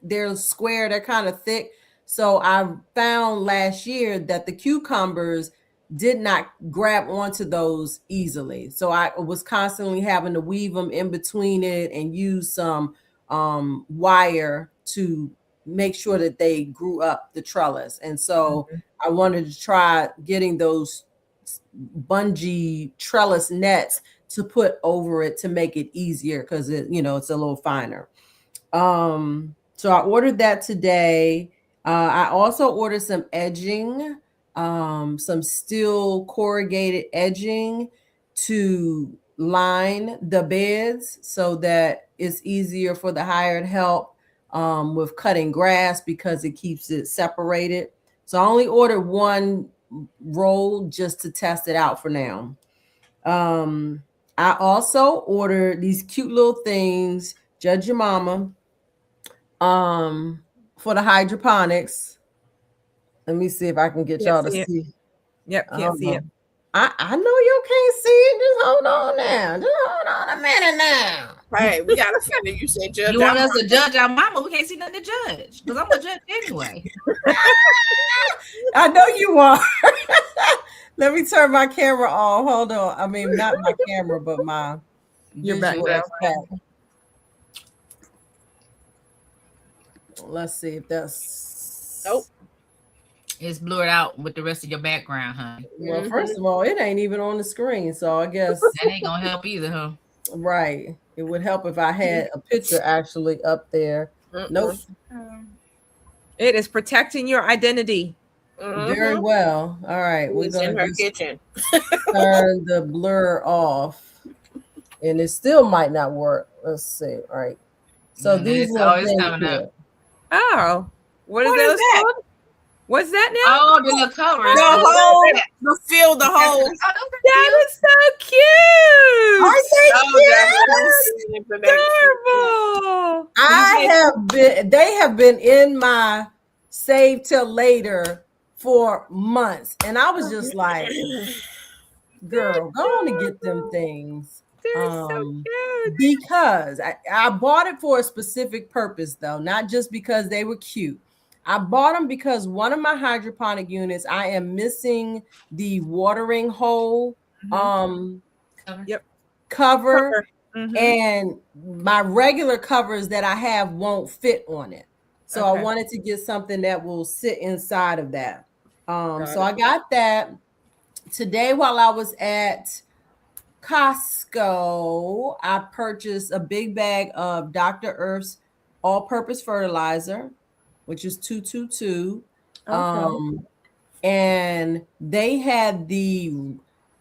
they're square, they're kind of thick. So I found last year that the cucumbers did not grab onto those easily. So I was constantly having to weave them in between it and use some wire to make sure that they grew up the trellis. And so I wanted to try getting those bungee trellis nets to put over it to make it easier because it's a little finer. So I ordered that today. I also ordered some edging, some steel corrugated edging to line the beds so that it's easier for the hired help with cutting grass because it keeps it separated. So I only ordered one roll just to test it out for now. I also ordered these cute little things, Judge Your Mama, for the hydroponics. Let me see if I can get y'all to see. Yep, can't see it. I know you can't see it. Just hold on now. Just hold on a minute now. Right, we gotta finish. You said judge. You want us to judge our mama? We can't see nothing to judge because I'm a judge anyway. I know you are. Let me turn my camera off. Hold on. I mean, not my camera, but my Your visual background. effect. Let's see if that's. Nope. It's blurred out with the rest of your background, honey. Well, first of all, it ain't even on the screen, so I guess That ain't gonna help either, huh? right. It would help if I had a picture actually up there. Nope. It is protecting your identity. Very well. All right. We're It's in gonna her just kitchen. turn the blur off. And it still might not work. Let's see. All right. So these It's little always things coming here. up. Oh, what is What is those that? called? What's that now? Oh, the little covers. The hole, the fill the hole. That is so cute. Aren't they Oh, cute? Adorable. They have been in my save till later for months. And I was just like, girl, go on and get them things. They're so cute. Because I bought it for a specific purpose, though, not just because they were cute. I bought them because one of my hydroponic units, I am missing the watering hole cover. Mhm. And my regular covers that I have won't fit on it. So Okay. I wanted to get something that will sit inside of that. Got So it. I got that. Today while I was at Costco, I purchased a big bag of Dr. Earth's all-purpose fertilizer, which is 222. Okay. And they had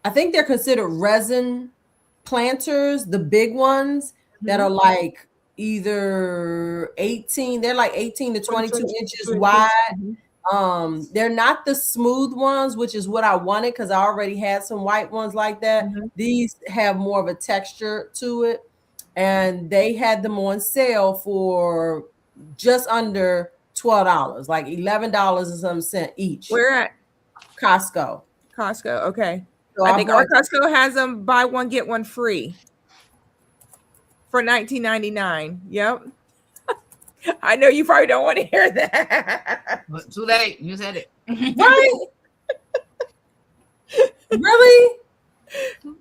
I think they're considered resin planters, the big ones that are like either 18, they're like 18 to 22 inches wide. They're not the smooth ones, which is what I wanted because I already had some white ones like that. These have more of a texture to it, and they had them on sale for just under $12, like $11 and some cent each. Where at? Costco. Costco. Okay. So I think our bought- Costco has them buy one get one free for $19.99. Yep. I know you probably don't want to hear that. But too late. You said it. Right? Really?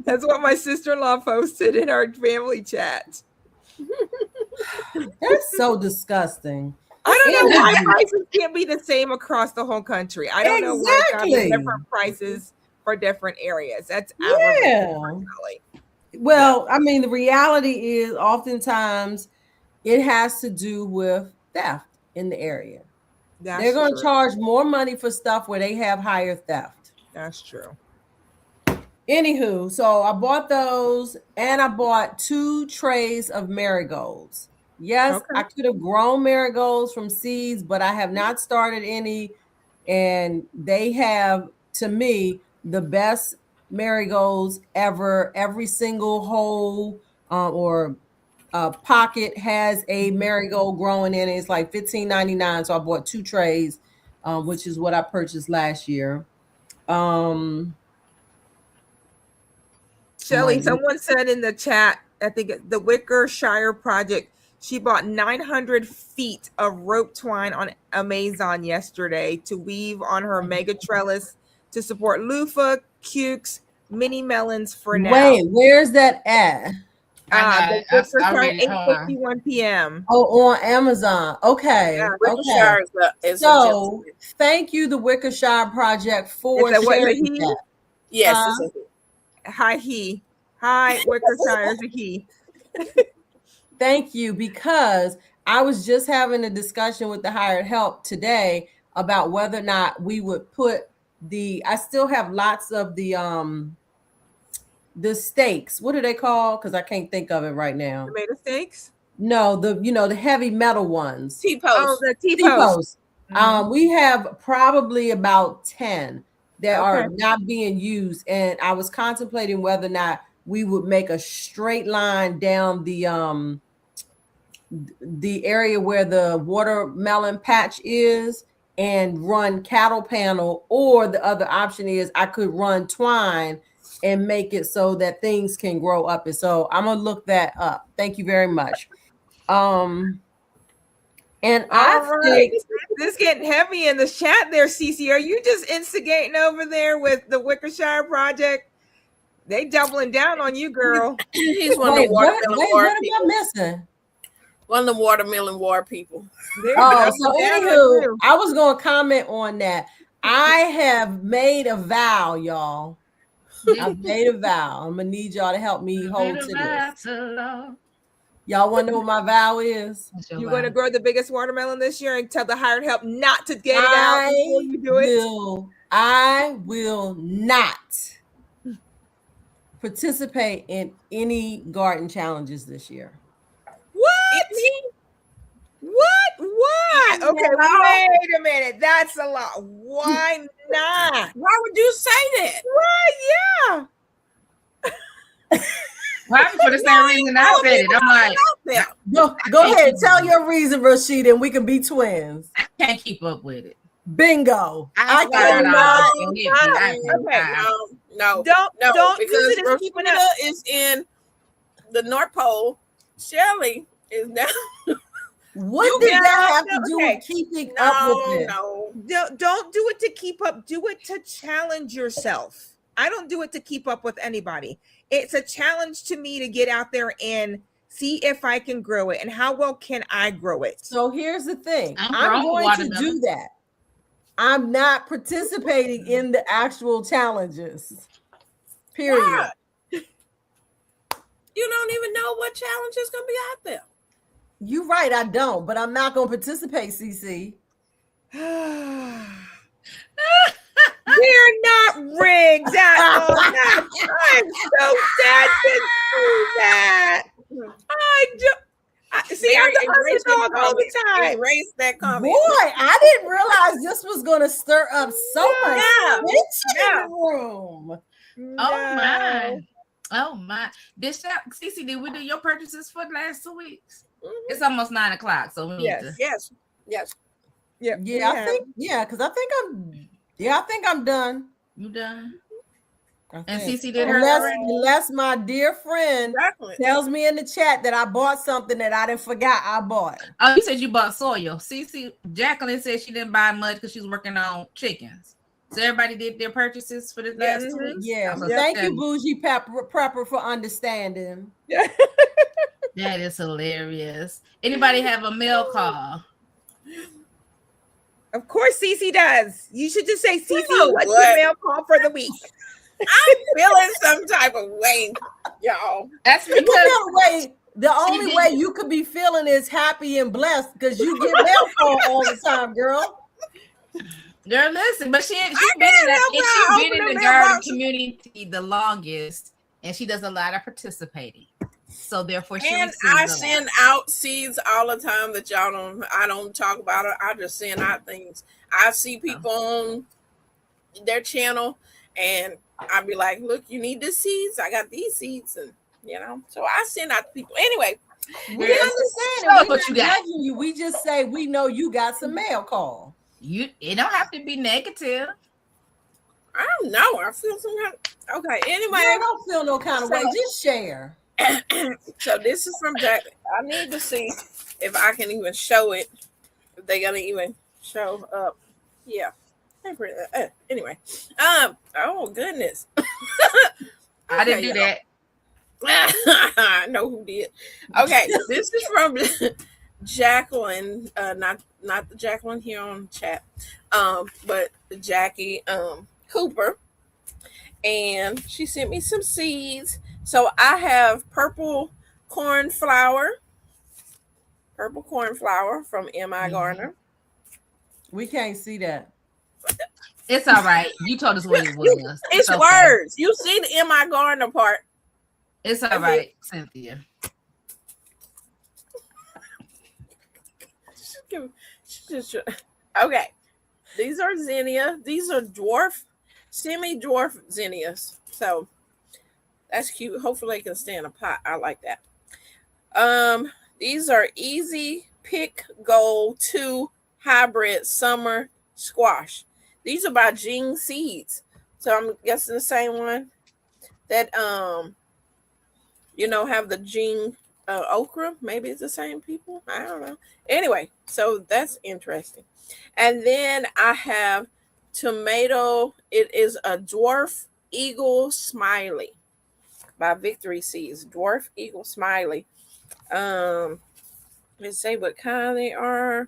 That's what my sister-in-law posted in our family chat. That's so disgusting. I don't know Yeah. why prices can't be the same across the whole country. I don't know why it's gotta be Exactly. different prices for different areas. That's Yeah. personally. Well, I mean, the reality is oftentimes it has to do with theft in the area. That's They're going to true. charge more money for stuff where they have higher theft. That's true. Anywho, so I bought those and I bought 2 trays of marigolds. Yes, Okay. I could have grown marigolds from seeds, but I have not started any. And they have, to me, the best marigolds ever. Every single hole or pocket has a marigold growing in it. It's like $15.99. So I bought 2 trays, which is what I purchased last year. Shelly, Right. someone said in the chat, I think the Wickershire Project, she bought 900 feet of rope twine on Amazon yesterday to weave on her mega trellis to support loofah, cukes, mini melons for now. Wait, where's that at? The I Wickershire, read it. Hold on. 8:51 p.m. Oh, on Amazon. Okay. Yeah, Okay. Wickershire is a So gentleman. thank you, the Wickershire Project, for Is that what sharing he- that. Yes, it's Hi, he. Hi, Wickershire is a he. Thank you, because I was just having a discussion with the hired help today about whether or not we would put I still have lots of the stakes. What are they called? Because I can't think of it right now. Tomato steaks? No, the heavy metal ones. T-post. Oh, the T-post. T-posts. We have probably about 10 that are Okay. not being used, and I was contemplating whether or not we would make a straight line down the area where the watermelon patch is and run cattle panel, or the other option is I could run twine and make it so that things can grow up. And so I'm gonna look that up. Thank you very much. And I All right. think This getting heavy in the chat there, Cece. Are you just instigating over there with the Wickershire Project? They doubling down on you, girl. He's one of wait, the what watermelon war am I people. missing? One of the watermelon war people. They're Oh, doubling so down on anywho, you. I was gonna comment on that. I have made a vow, y'all. I've made a vow. I'm gonna need y'all to help me hold to this. Y'all want to know what my vow is? What's your You're vow? going to grow the biggest watermelon this year and tell the hired help not to get it out before you do it. I will not participate in any garden challenges this year. What? What? Okay, wait a minute. That's a lot. Why not? Why would you say that? Why? Yeah. Probably for the same reason I said it. I'm like, Yeah. Go ahead. Tell your reason, Rashida, and we can be twins. I can't keep up with it. Bingo. I Not cannot. at all. No, Don't because use it as keeping up. Rashida is in the North Pole. Shelly is down. What did that have to do okay. with keeping up with it? No. Don't do it to keep up. Do it to challenge yourself. I don't do it to keep up with anybody. It's a challenge to me to get out there and see if I can grow it and how well can I grow it. So here's the thing. I'm I'm growing going to watermelon. do that. I'm not participating in the actual challenges. Period. Why? You don't even know what challenge is going to be out there. You're right, I don't, but I'm not going to participate, CC. We're not rigged at all. I'm so sad to see that. See, I'm the underdog all the time. Erase that comment. Boy, I didn't realize this was going to stir up so much Yeah. tension in the room. Oh my. Oh my. Cece, did we do your purchases for the last 2 weeks? Mhm. It's almost 9 o'clock, so we need Yes. to. Yes. Yeah, I think, because I think I'm done. You done? I And think. Cece did hers already? Unless my dear friend Exactly. tells me in the chat that I bought something that I didn't forgot I bought. Oh, you said you bought soil. Jacqueline said she didn't buy much because she was working on chickens. So everybody did their purchases for the last 2 weeks. Yeah. So Thank you, seven. Bougie Prepper, for understanding. That is hilarious. Anybody have a mail call? Of course, Cece does. You should just say, Cece, know what's what? your mail call for the week? I'm feeling some type of way, y'all. That's The because only way you could be feeling is happy and blessed because you get mail call all the time, girl. girl, listen, but she's can't been help it. I in open the the garden mailbox. community the longest, and she does a lot of participating. So therefore, she And receives I a lot. send out seeds all the time that I don't talk about it. I just send out things. I see people on their channel and I'll be like, look, you need the seeds. I got these seeds. And so I send out to people. Anyway, We Girl, understand show us it. what We're you not got. judging you. We just say we know you got some mail call. It don't have to be negative. I don't know. I feel some kind of, okay. Anyway, I don't feel no kind of way. Just share. so this is from Jack. I need to see if I can even show it. If they're gonna even show up. Yeah. Anyway. Oh goodness. I didn't do that. I know who did. Okay, this is from Jacqueline. Not the Jacqueline here on chat. But Jackie Cooper. And she sent me some seeds. So I have purple cornflower from M.I. Gardner. We can't see that. It's all right. You told us what it was. It's okay. words. You see the M.I. Gardner part. It's all right, Cynthia. Okay. These are zinnia. These are semi-dwarf zinnias. So that's cute. Hopefully they can stay in a pot. I like that. These are Easy Pick Gold 2 hybrid summer squash. These are by Jing Seeds. So I'm guessing the same one that have the Jing okra. Maybe it's the same people. I don't know. Anyway, so that's interesting. And then I have tomato. It is a Dwarf Eagle Smiley by Victory Seeds. Dwarf Eagle Smiley. Let's say what kind they are.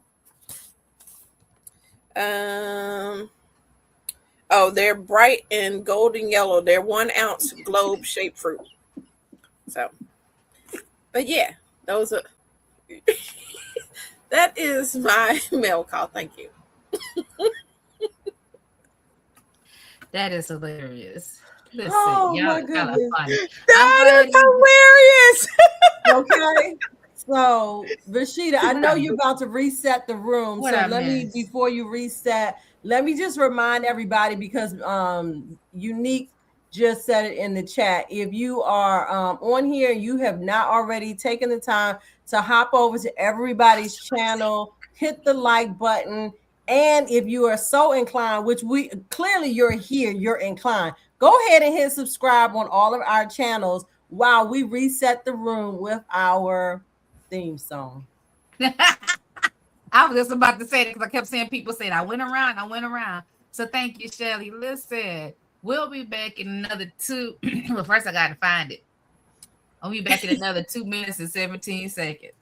They're bright and golden yellow. They're 1 ounce globe shaped fruit. So, but yeah, Those are that is my mail call. Thank you. That is hilarious. Listen, Oh, y'all my are kind of goodness. funny. That is hilarious. Okay. So, Rashida, I know you're about to reset the room. What So I let me, missed? before you reset, let me just remind everybody because Unique just said it in the chat. If you are on here and you have not already taken the time to hop over to everybody's channel, hit the like button. And if you are so inclined, which we clearly you're here, you're inclined, go ahead and hit subscribe on all of our channels while we reset the room with our theme song. I was just about to say that because I kept seeing people saying, I went around. So thank you, Shelly. Listen, we'll be back in another 2. Well, first I got to find it. I'll be back in another 2 minutes and 17 seconds.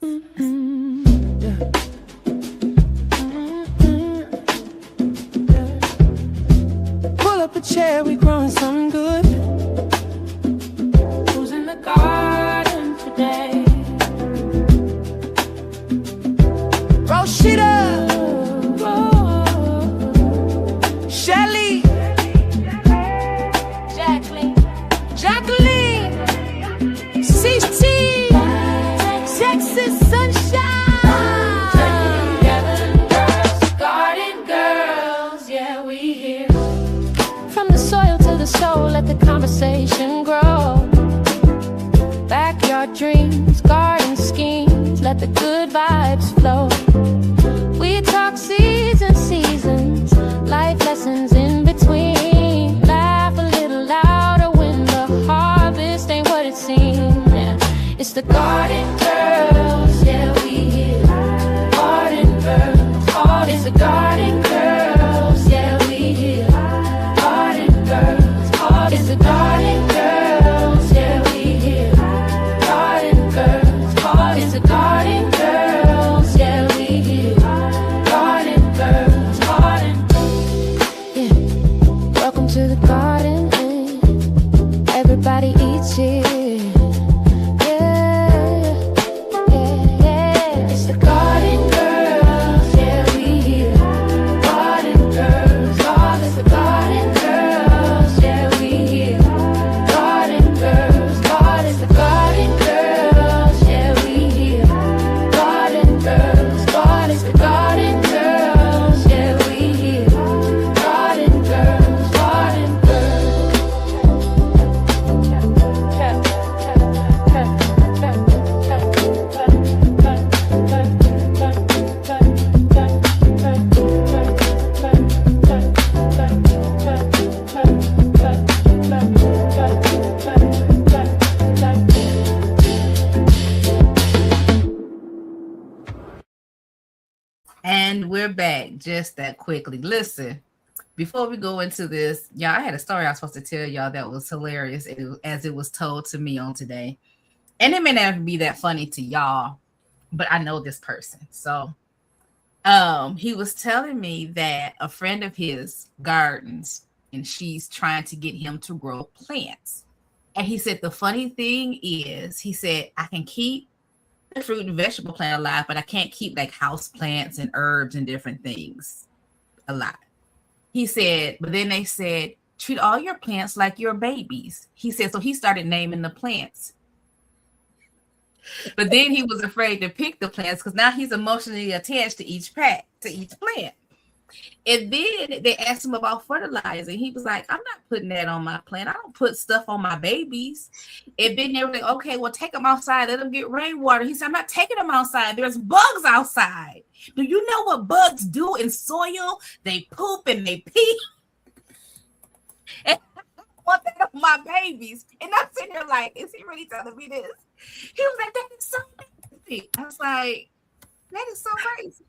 Pull up a chair, we growing something good. Who's in the garden today? Roshida, Shelly, Jacqueline, CC, Texas sunshine. Garden girls, yeah, we here. From the soil to the soul, let the conversation grow. Backyard dreams, garden schemes, let the good vibes flow. We talk seasons, life lessons in between. Laugh a little louder when the harvest ain't what it seems. Yeah. It's the garden girls, yeah, we here. Garden girls, it's the garden girls, yeah, we here. Garden girls, it's the garden girls, yeah, we here. Garden girls, it's the garden girls, yeah, we here. Garden girls, yeah. Welcome to the garden, everybody eats here. It's the garden girls, yeah, we here. Garden girls, it's the garden girls, yeah, we here. Garden girls, it's the garden girls, yeah, we here. Garden girls, it's the garden girls, yeah, we here. Garden girls, garden And we're back just that quickly. Listen, before we go into this, y'all, I had a story I was supposed to tell y'all that was hilarious as it was told to me on today. And it may not be that funny to y'all, but I know this person. So he was telling me that a friend of his gardens and she's trying to get him to grow plants. And he said, the funny thing is, he said, I can keep the fruit and vegetable plant alive, but I can't keep like house plants and herbs and different things alive. He said, but then they said, treat all your plants like your babies. He said, so he started naming the plants. But then he was afraid to pick the plants because now he's emotionally attached to each plant. And then they asked him about fertilizer. He was like, I'm not putting that on my plant. I don't put stuff on my babies. And then they were like, okay, well, take them outside. Let them get rainwater. He said, I'm not taking them outside. There's bugs outside. Do you know what bugs do in soil? They poop and they pee. And I don't want that on my babies. And I'm sitting there like, is he really telling me this? He was like, that is so crazy. I was like, that is so crazy.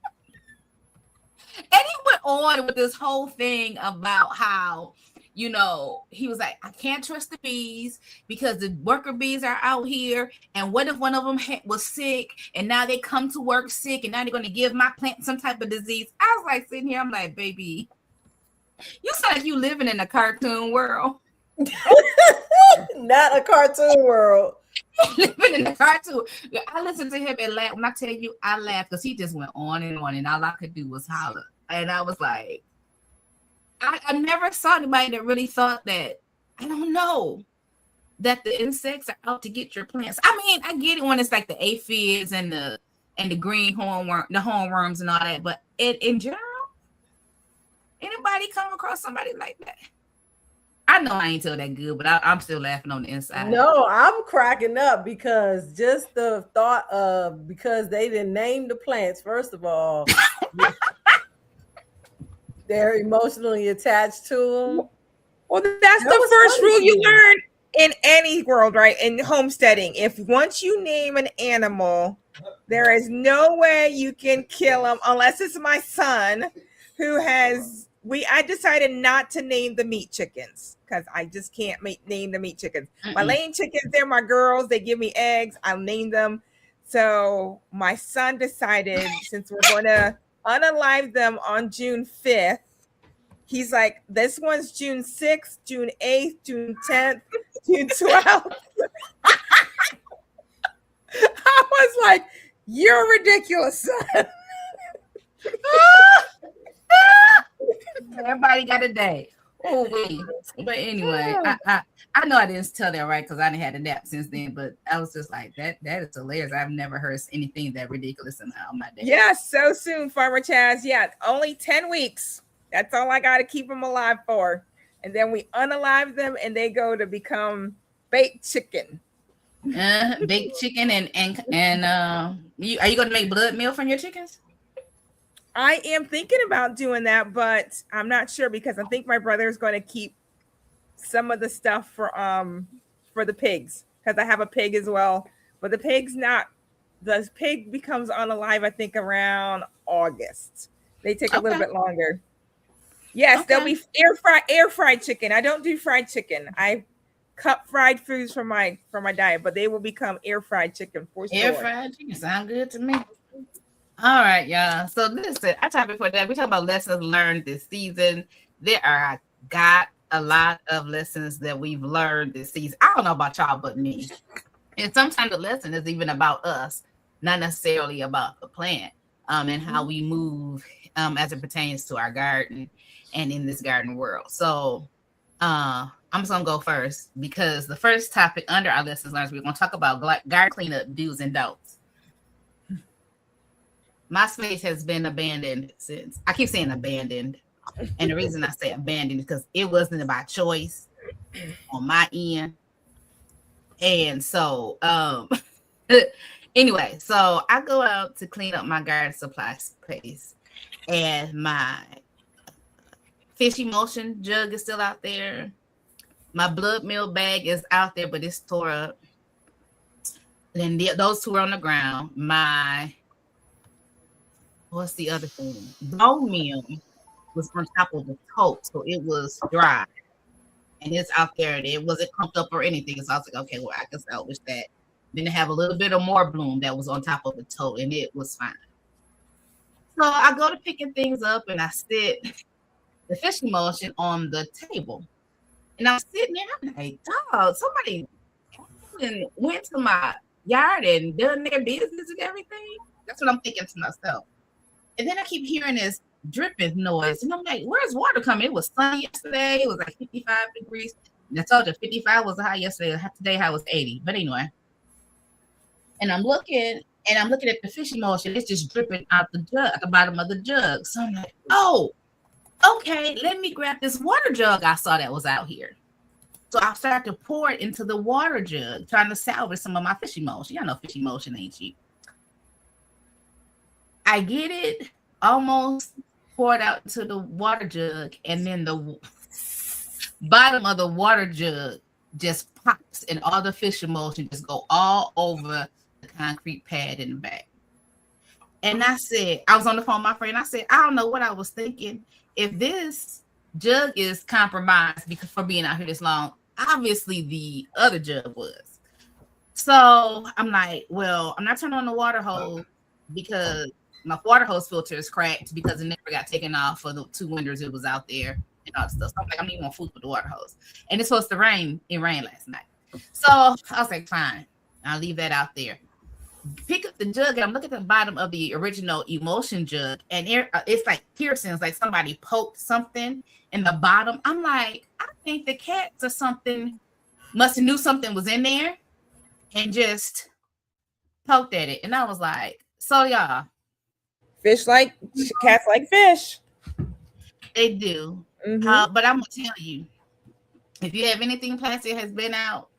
And he went on with this whole thing about how, you know, he was like, I can't trust the bees because the worker bees are out here. And what if one of them was sick and now they come to work sick and now they're going to give my plant some type of disease? I was like sitting here, I'm like, baby, you sound like you living in a cartoon world. Not a cartoon world. living in the car too. I listened to him and laughed. When I tell you, I laughed because he just went on, and all I could do was holler. And I was like, I never saw anybody that really thought that. I don't know that the insects are out to get your plants. I mean, I get it when it's like the aphids and the green hornworm, the hornworms and all that. But in general, anybody come across somebody like that? I know I ain't tell that good, but I'm still laughing on the inside. No, I'm cracking up because just the thought of, because they didn't name the plants, first of all, they're emotionally attached to them. Well, that's the first rule you learn in any world, right? In homesteading. If once you name an animal, there is no way you can kill them unless it's my son who has, I decided not to name the meat chickens because I just can't name the meat chickens. My laying chickens, they're my girls. They give me eggs. I'll name them. So my son decided, since we're going to unalive them on June 5th, he's like, this one's June 6th, June 8th, June 10th, June 12th. I was like, you're ridiculous, son. Everybody got a day. Oh, wait. But anyway, I know I didn't tell that right because I didn't had a nap since then, but I was just like, that is hilarious. I've never heard anything that ridiculous in my day. Yeah, so soon, Farmer Chaz. Yeah, only 10 weeks. That's all I got to keep them alive for. And then we unalive them and they go to become baked chicken. Baked chicken and are you going to make blood meal from your chickens? I am thinking about doing that, but I'm not sure because I think my brother is going to keep some of the stuff for the pigs because I have a pig as well. But the pig becomes unalive, I think, around August. They take a little bit longer. Yes, they'll be air fried chicken. I don't do fried chicken. I cut fried foods from my diet, but they will become air fried chicken for sure. Air fried chicken sound good to me. All right, y'all. So listen, I talked before that. We talk about lessons learned this season. Got a lot of lessons that we've learned this season. I don't know about y'all, but me. And sometimes the lesson is even about us, not necessarily about the plant, and how we move as it pertains to our garden and in this garden world. So I'm just gonna go first because the first topic under our lessons learned, we're gonna talk about garden cleanup do's and don'ts. My space has been abandoned since. I keep saying abandoned, and the reason I say abandoned is because it wasn't by choice on my end. And so anyway, so I go out to clean up my garden supply space, and my fish emulsion jug is still out there. My blood meal bag is out there, but it's tore up. Then those two are on the ground. What's the other thing? Bone meal was on top of the tote, so it was dry. And it's out there, and it wasn't clumped up or anything. So I was like, okay, well, I can salvage that. Then they have a little bit of more bloom that was on top of the tote, and it was fine. So I go to picking things up, and I sit the fish emulsion on the table. And I'm sitting there, I'm like, dog, somebody went to my yard and done their business and everything. That's what I'm thinking to myself. And then I keep hearing this dripping noise. And I'm like, where's water coming? It was sunny yesterday. It was like 55 degrees. And I told you 55 was the high yesterday. Today high was 80. But anyway. And I'm looking at the fish emulsion. It's just dripping out the jug, at the bottom of the jug. So I'm like, oh, okay, let me grab this water jug I saw that was out here. So I started to pour it into the water jug, trying to salvage some of my fish emulsion. Y'all know fish emulsion ain't cheap. I get it almost poured out to the water jug, and then the bottom of the water jug just pops, and all the fish emulsion just go all over the concrete pad in the back. And I said, I was on the phone with my friend. I said, I don't know what I was thinking. If this jug is compromised because for being out here this long, obviously the other jug was. So I'm like, well, I'm not turning on the water hose because my water hose filter is cracked because it never got taken off for the 2 winters it was out there and all that stuff. So I'm like, I'm not even gonna fool with the water hose. And it's supposed to rain. It rained last night. So I was like, fine. I'll leave that out there. Pick up the jug, and I'm looking at the bottom of the original Emotion jug, and it's like piercings, like somebody poked something in the bottom. I'm like, I think the cats or something must have knew something was in there and just poked at it. And I was like, so y'all, Cats like fish. they do. Mhm. But I'm gonna tell you, if you have anything plastic has been out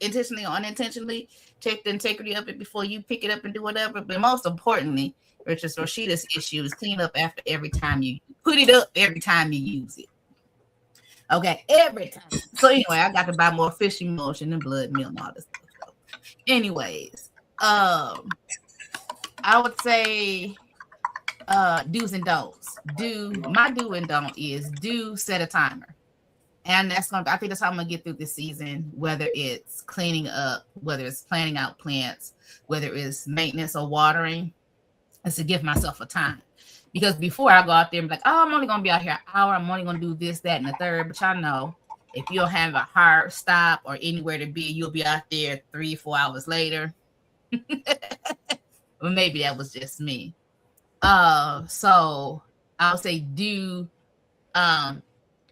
intentionally or unintentionally, check the integrity of it before you pick it up and do whatever. But most importantly, which is Rashida's issue, is clean up after every time you put it up, every time you use it. Okay, every time. So anyway, I got to buy more fish Emotion and blood meal and all this stuff. So anyways, I would say do's and don'ts. My do and don't is set a timer. And I think that's how I'm gonna get through this season, whether it's cleaning up, whether it's planning out plants, whether it's maintenance or watering, is to give myself a time. Because before I go out there and be like, oh, I'm only gonna be out here an hour, I'm only gonna do this, that, and the third. But y'all know, if you don't have a hard stop or anywhere to be, you'll be out there 3-4 hours later. Well, maybe that was just me. So I'll say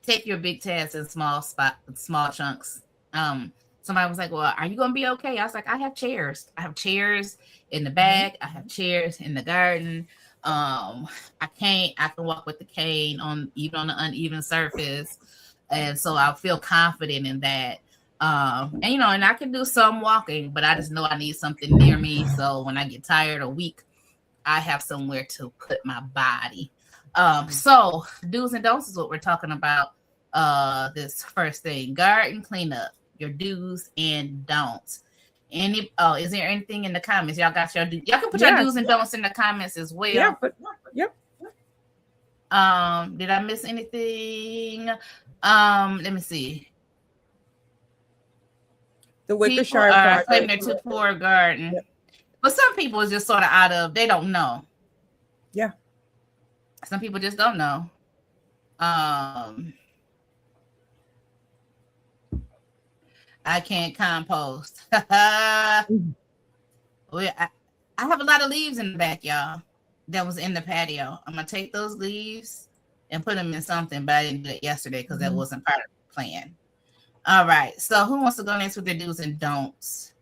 take your big tasks in small chunks. Somebody was like, well, are you gonna be okay? I was like, I have chairs. I have chairs in the back. I have chairs in the garden. I can walk with the cane even on the uneven surface. And so I feel confident in that. And I can do some walking, but I just know I need something near me. So when I get tired or weak, I have somewhere to put my body. So do's and don'ts is what we're talking about. This first thing, garden cleanup, your do's and don'ts. Is there anything in the comments? Y'all got your y'all can put your do's and don'ts in the comments as well. Yeah, yep. Did I miss anything? Let me see. The wicker people are claiming they're too poor garden. Yep. But some people is just sort of they don't know. Yeah. Some people just don't know. I can't compost. Well, I have a lot of leaves in the back, y'all, that was in the patio. I'm going to take those leaves and put them in something, but I didn't do it yesterday because that wasn't part of the plan. All right. So who wants to go next with their do's and don'ts?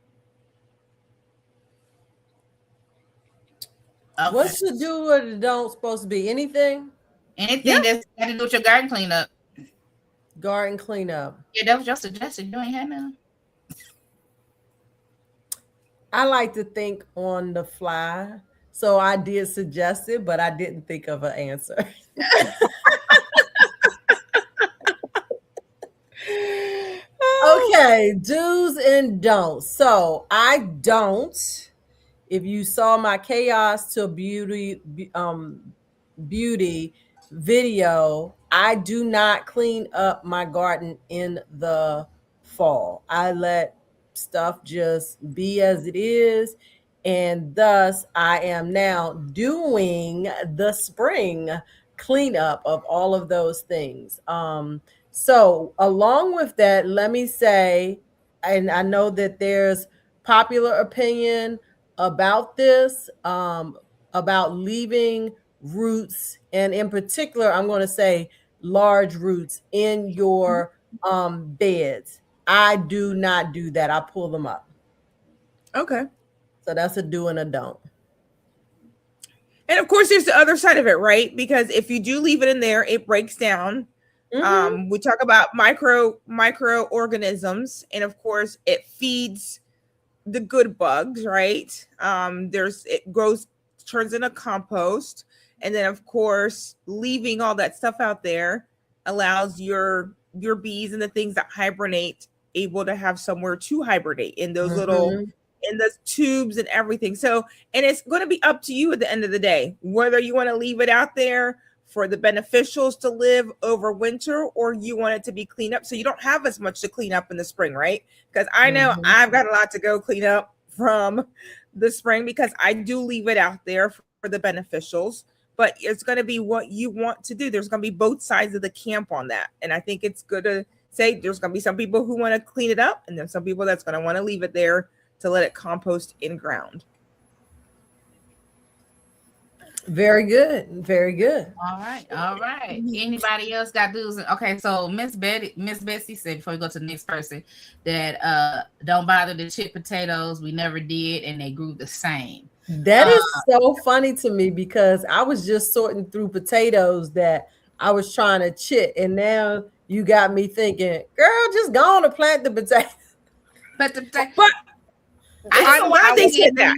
Okay. What's the do or the don't supposed to be? Anything? Anything that's got to do with your garden cleanup. Garden cleanup. Yeah, that was your suggestion. You ain't had none. I like to think on the fly. So I did suggest it, but I didn't think of an answer. Okay, do's and don'ts. So I don't. If you saw my Chaos to Beauty video, I do not clean up my garden in the fall. I let stuff just be as it is, and thus I am now doing the spring cleanup of all of those things. So along with that, let me say, and I know that there's popular opinion about this, about leaving roots, and in particular, I'm going to say large roots in your beds. I do not do that. I pull them up. Okay. So that's a do and a don't. And of course, there's the other side of it, right? Because if you do leave it in there, it breaks down. Mm-hmm. We talk about microorganisms, and of course, it feeds the good bugs, right? It grows, turns into compost, and then of course, leaving all that stuff out there allows your bees and the things that hibernate able to have somewhere to hibernate in those little in the tubes and everything. So, and it's going to be up to you at the end of the day, whether you want to leave it out there for the beneficials to live over winter, or you want it to be cleaned up so you don't have as much to clean up in the spring, right? Because I know I've got a lot to go clean up from the spring, because I do leave it out there for the beneficials, but it's going to be what you want to do. There's going to be both sides of the camp on that. And I think it's good to say there's going to be some people who want to clean it up, and then some people that's going to want to leave it there to let it compost in ground. Very good. Very good. All right. Anybody else got dudes? Okay, so Miss Betsy said before we go to the next person that don't bother to chip potatoes. We never did, and they grew the same. That is so funny to me because I was just sorting through potatoes that I was trying to chip, and now you got me thinking, girl, just go on and plant the potato. But I'm glad they said that.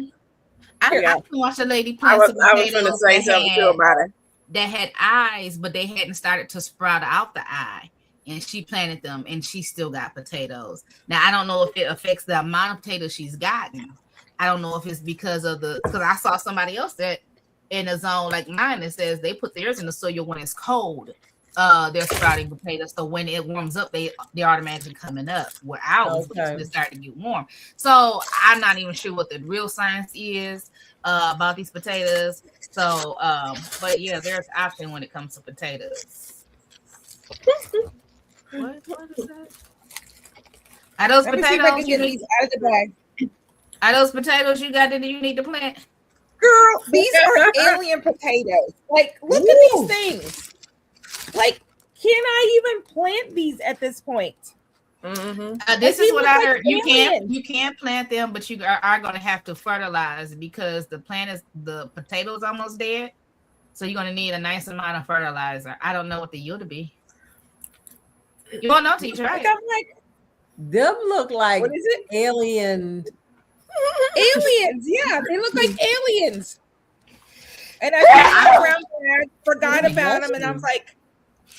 I can watch a lady plant I was going to say something too about it. That had eyes, but they hadn't started to sprout out the eye. And she planted them, and she still got potatoes. Now, I don't know if it affects the amount of potatoes she's gotten. I don't know if it's because I saw somebody else that in a zone like mine that says they put theirs in the soil when it's cold. They're sprouting potatoes, so when it warms up, they're automatically coming up. Where ours it's starting to get warm. So I'm not even sure what the real science is about these potatoes. So, but yeah, there's option when it comes to potatoes. What is that? Are those Let me see if I can potatoes? get these out of the bag. Are those potatoes you got that you need to plant? Girl, these are alien potatoes. Like, look at these things. Like, can I even plant these at this point? Mm-hmm. This is what I heard. aliens. You can't plant them, but you are going to have to fertilize because the potato's almost dead. So you're going to need a nice amount of fertilizer. I don't know what the yield will be. You won't know, teacher, right? I'm like, Them look like what is it? alien. Aliens. Yeah, they look like aliens. And I forgot about them, and I was like,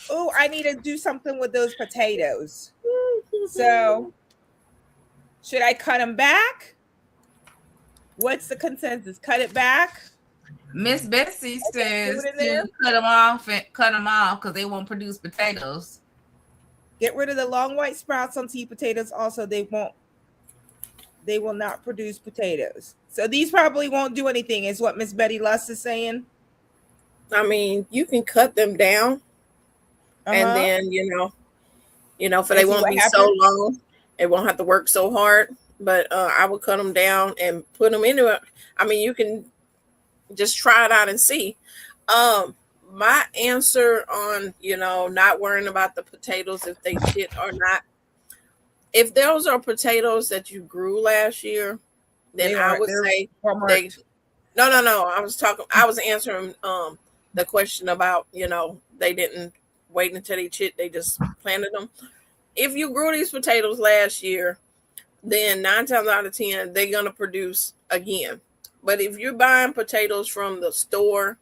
oh, I need to do something with those potatoes. So, should I cut them back? What's the consensus? Cut it back? Miss Betsy says to cut them off because they won't produce potatoes. Get rid of the long white sprouts on seed potatoes. Also, they will not produce potatoes. So these probably won't do anything, is what Miss Betty Luss is saying. I mean, you can cut them down, and then for they won't be so long. It won't have to work so hard. But I would cut them down and put them into it. I mean, you can just try it out and see. My answer on not worrying about the potatoes if they shit or not. If those are potatoes that you grew last year, then I would say no. I was answering the question about they didn't wait until they chit, they just planted them. If you grew these potatoes last year, then 9 times out of 10 they're gonna produce again. But if you're buying potatoes from the store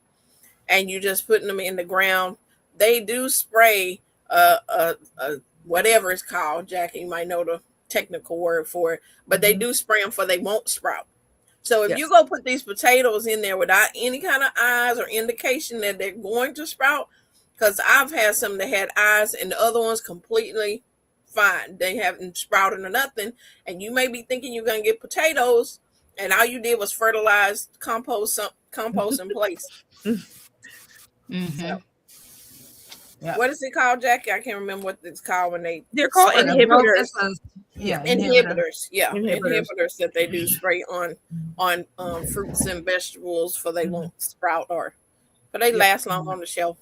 and you just putting them in the ground, they do spray whatever it's called. Jackie, you might know the technical word for it, but they do spray them for they won't sprout. So if you go put these potatoes in there without any kind of eyes or indication that they're going to sprout, because I've had some that had eyes and the other ones completely fine. They haven't sprouted or nothing. And you may be thinking you're going to get potatoes and all you did was fertilize compost in place. Mm-hmm. So, what is it called, Jackie? I can't remember what it's called when they're called inhibitors. Inhibitors. Yeah, inhibitors that they do spray on fruits and vegetables for they won't sprout but they last long on the shelf.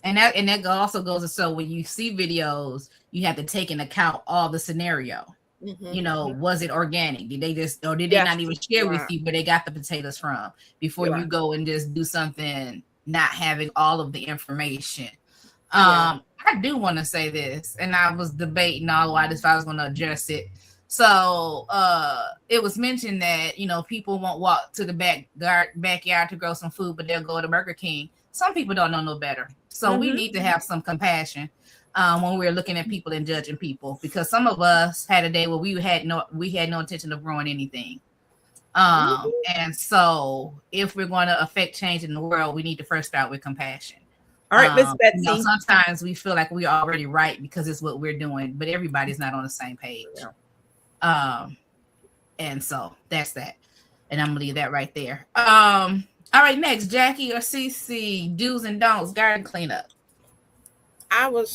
And that also goes to so when you see videos, you have to take into account all the scenario. Mm-hmm. Was it organic? Did they just or did they not even share with you where they got the potatoes from before you go and just do something not having all of the information? I do want to say this, and I was debating all while if I was going to address it. So it was mentioned that people won't walk to the backyard to grow some food, but they'll go to Burger King. Some people don't know no better, so we need to have some compassion when we're looking at people and judging people, because some of us had a day where we had no intention of growing anything. And so if we're going to affect change in the world, we need to first start with compassion. All right, Miss Betsy. Sometimes we feel like we're already right because it's what we're doing, but everybody's not on the same page. And so that's that. And I'm gonna leave that right there. All right, next, Jackie or CC, do's and don'ts, garden cleanup. I would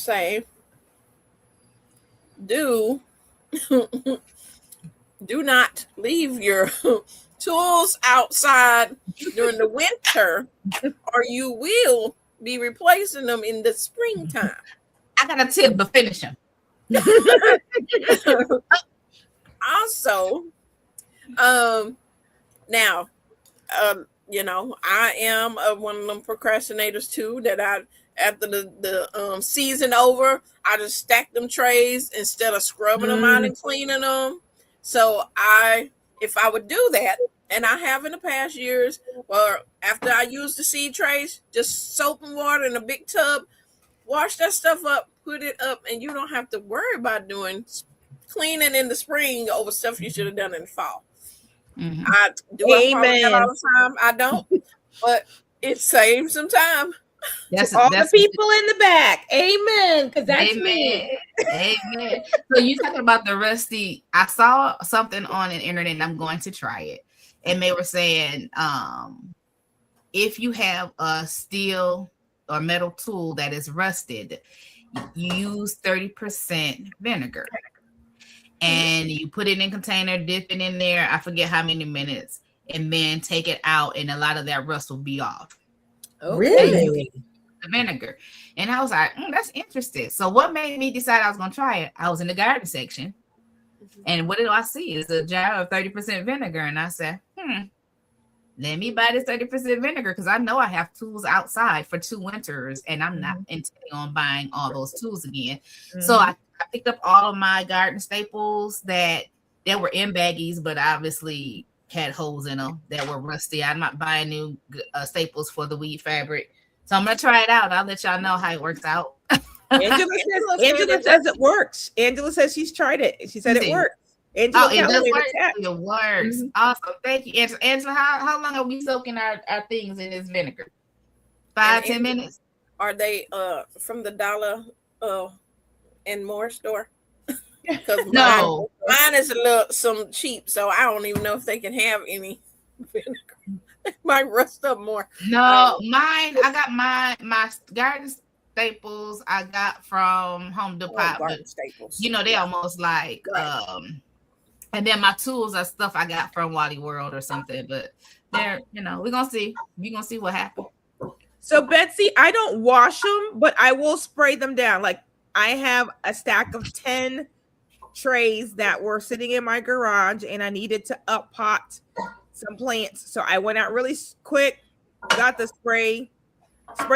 do not leave your tools outside during the winter, or you will be replacing them in the springtime. I got a tip, but finish them. Also, now, I am one of them procrastinators too. That after the season over, I just stack them trays instead of scrubbing them out and cleaning them. So if I would do that, and I have in the past years, or after I use the seed trays, just soap and water in a big tub, wash that stuff up, put it up, and you don't have to worry about doing cleaning in the spring over stuff you should have done in the fall. Mhm. I do that all the time. I don't, but it saves some time. That's All the people in the back. Amen. Because that's Amen. me. Amen. So you talking about the rusty? I saw something on the internet, and I'm going to try it. And they were saying, if you have a steel or metal tool that is rusted, you use 30% vinegar, and you put it in a container, dip it in there. I forget how many minutes, and then take it out, and a lot of that rust will be off. Really? The vinegar. And I was like, that's interesting. So what made me decide I was going to try it? I was in the garden section, and what did I see? It's a jar of 30% vinegar. And I said, let me buy this 30% vinegar, because I know I have tools outside for 2 winters, and I'm not intending on buying all those tools again. So I picked up all of my garden staples that were in baggies, but obviously had holes in them that were rusty. I'm not buying new staples for the weed fabric. So I'm going to try it out. I'll let y'all know how it works out. Angela says it works. Angela says she's tried it. She said it works. Angela, it does work. It works. Awesome. Thank you, Angela. Angela, how long are we soaking our things in this vinegar? 5-10 minutes? Are they from the dollar and more store? No, mine is some cheap, so I don't even know if they can have any vinegar. It might rust up more. No, mine. I got my garden staples. I got from Home Depot. Garden staples. They almost like and then my tools are stuff I got from Wally World or something. But they're we're gonna see. We're gonna see what happens. So Betsy, I don't wash them, but I will spray them down. Like I have a stack of 10 trays that were sitting in my garage, and I needed to up pot some plants. So I went out really quick, got the sprayed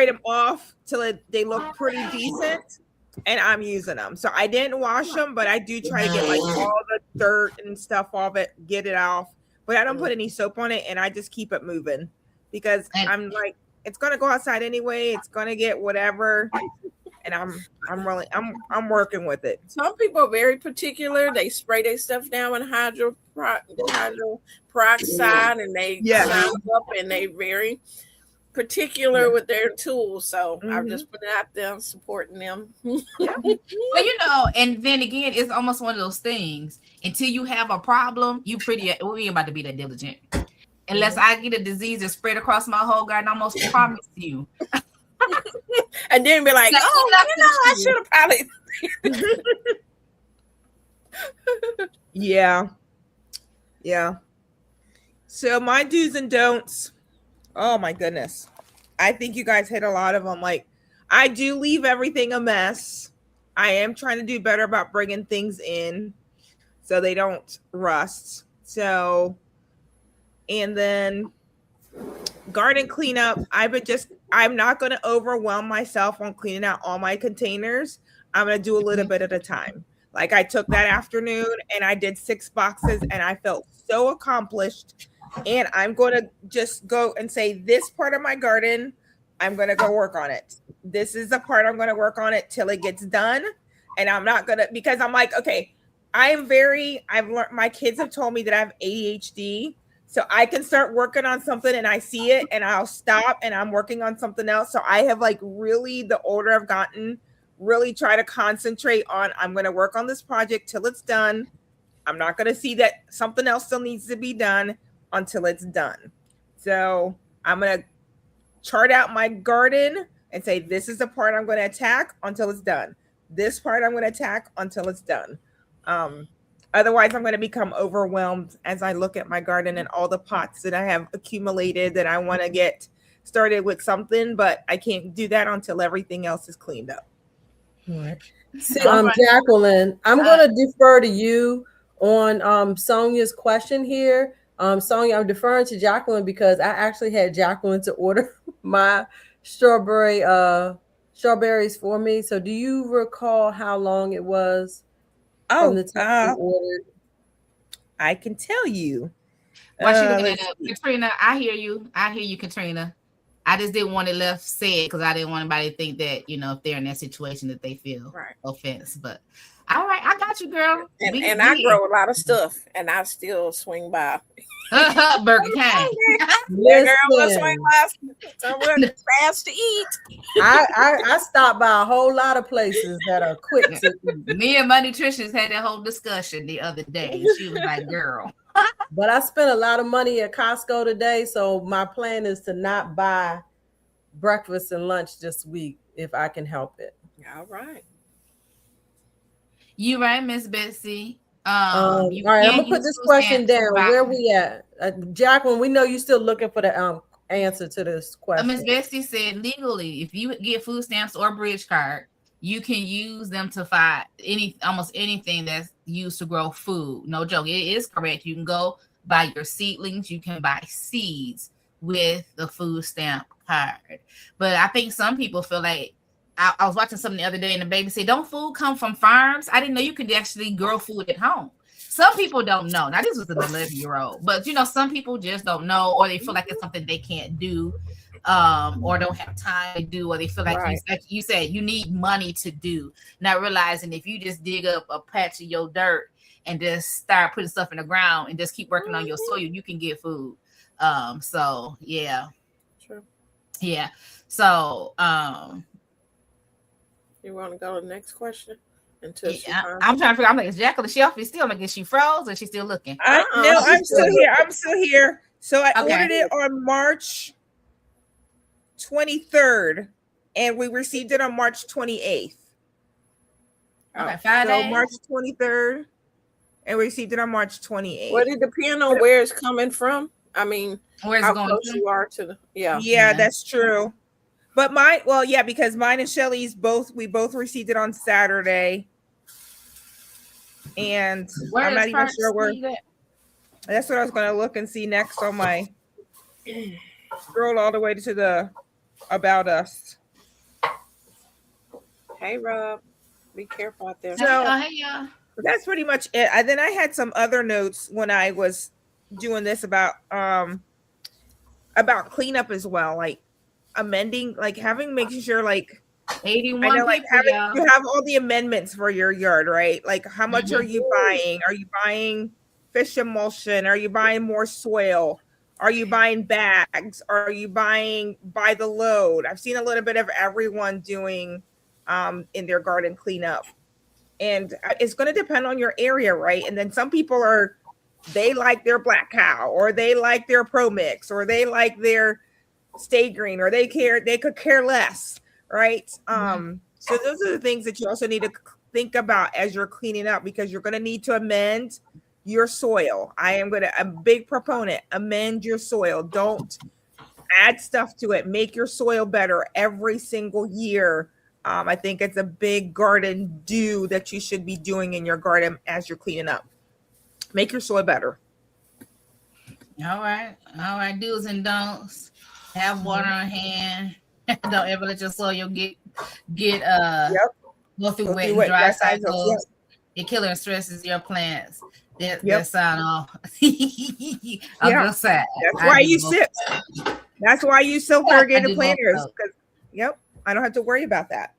them off till they look pretty decent, and I'm using them. So I didn't wash them, but I do try to get like all the dirt and stuff off it, get it off. But I don't put any soap on it, and I just keep it moving because I'm like, it's gonna go outside anyway. It's gonna get whatever. And I'm working with it. Some people are very particular. They spray their stuff down with hydro peroxide, and they sound up, and they very particular with their tools. So I'm just putting it out there, supporting them. Well, and then again, it's almost one of those things. Until you have a problem, we ain't about to be that diligent. Unless I get a disease that's spread across my whole garden, I almost promise you. And then be like, I should have probably. Yeah. So my do's and don'ts. Oh my goodness. I think you guys hit a lot of them. Like, I do leave everything a mess. I am trying to do better about bringing things in so they don't rust. So, and then garden cleanup. I'm not going to overwhelm myself on cleaning out all my containers. I'm going to do a little bit at a time. Like I took that afternoon and I did 6 boxes, and I felt so accomplished. And I'm going to just go and say, this part of my garden, I'm going to go work on it. This is the part I'm going to work on it till it gets done. And I'm not going to, because I'm like, okay, I've learned, my kids have told me that I have ADHD. So I can start working on something and I see it and I'll stop and I'm working on something else. So I have like really, the older I've gotten, really try to concentrate on, I'm going to work on this project till it's done. I'm not going to see that something else still needs to be done until it's done. So I'm going to chart out my garden and say, this is the part I'm going to attack until it's done. This part I'm going to attack until it's done. Otherwise, I'm going to become overwhelmed as I look at my garden and all the pots that I have accumulated that I want to get started with something, but I can't do that until everything else is cleaned up. All right. See, All right. Jacqueline, I'm going to defer to you on Sonia's question here. Sonia, I'm deferring to Jacqueline because I actually had Jacqueline to order my strawberries for me. So do you recall how long it was from the time you ordered? I can tell you. While she looking at Katrina, I hear you, Katrina. I just didn't want it left said because I didn't want anybody to think that, you know, if they're in that situation that they feel offense. But all right, I got you, girl. And I grow a lot of stuff, and I still swing by Burger King. Yeah, girl, let's swing by somewhere fast to eat. I stopped by a whole lot of places that are quick to eat. Me and my nutritionist had that whole discussion the other day. She was like, girl. But I spent a lot of money at Costco today, so my plan is to not buy breakfast and lunch this week if I can help it. All right. You right, Miss Betsy. All right, I'm gonna put this question down. Where we at? Jacqueline, we know you're still looking for the answer to this question. Miss Betsy said legally, if you get food stamps or bridge card, you can use them to find almost anything that's used to grow food. No joke, it is correct. You can go buy your seedlings, you can buy seeds with the food stamp card. But I think some people feel like I was watching something the other day and the baby said, don't food come from farms? I didn't know you could actually grow food at home. Some people don't know. Now, this was an 11-year-old, but you know, some people just don't know, or they feel like it's something they can't do, or don't have time to do, or they feel like, like you said, you need money to do. Not realizing if you just dig up a patch of your dirt and just start putting stuff in the ground and just keep working on your soil, you can get food. So yeah. True. Yeah. So you want to go to the next question? Until I'm trying to figure. I'm like, is Jacqueline Shelf is still like, is she froze or she's still looking? No, I'm still here. I'm still here. So I ordered it on March 23rd, and we received it on March 28th. Okay, Friday. So March 23rd, and we received it on March 28th. Well, it depends on where it's coming from. I mean, where's how going close you are to the yeah, that's true. But because mine and Shelly's we both received it on Saturday. And I'm not even sure where. That's what I was going to look and see next on my scroll all the way to the About Us. Hey, Rob, be careful out there. So that's pretty much it. And then I had some other notes when I was doing this about cleanup as well, like amending, like making sure like 81 I know, like people, you have all the amendments for your yard, right? Like how much are you buying? Are you buying fish emulsion? Are you buying more soil? Are you buying bags? Are you buying by the load? I've seen a little bit of everyone doing in their garden cleanup. And it's going to depend on your area, right? And then some people they like their Black Cow, or they like their Pro Mix, or they like their Stay Green, or they could care less, right? So those are the things that you also need to think about as you're cleaning up, because you're going to need to amend your soil. I'm a big proponent, amend your soil. Don't add stuff to it. Make your soil better every single year. I think it's a big garden do that you should be doing in your garden as you're cleaning up. Make your soil better. All right. Do's and don'ts. Have water on hand. Don't ever let your soil get go through wet and dry cycles. Yep. It killing and stresses your plants. That sound off. I'm just sad. That's why you self-irrigated planters. I don't have to worry about that.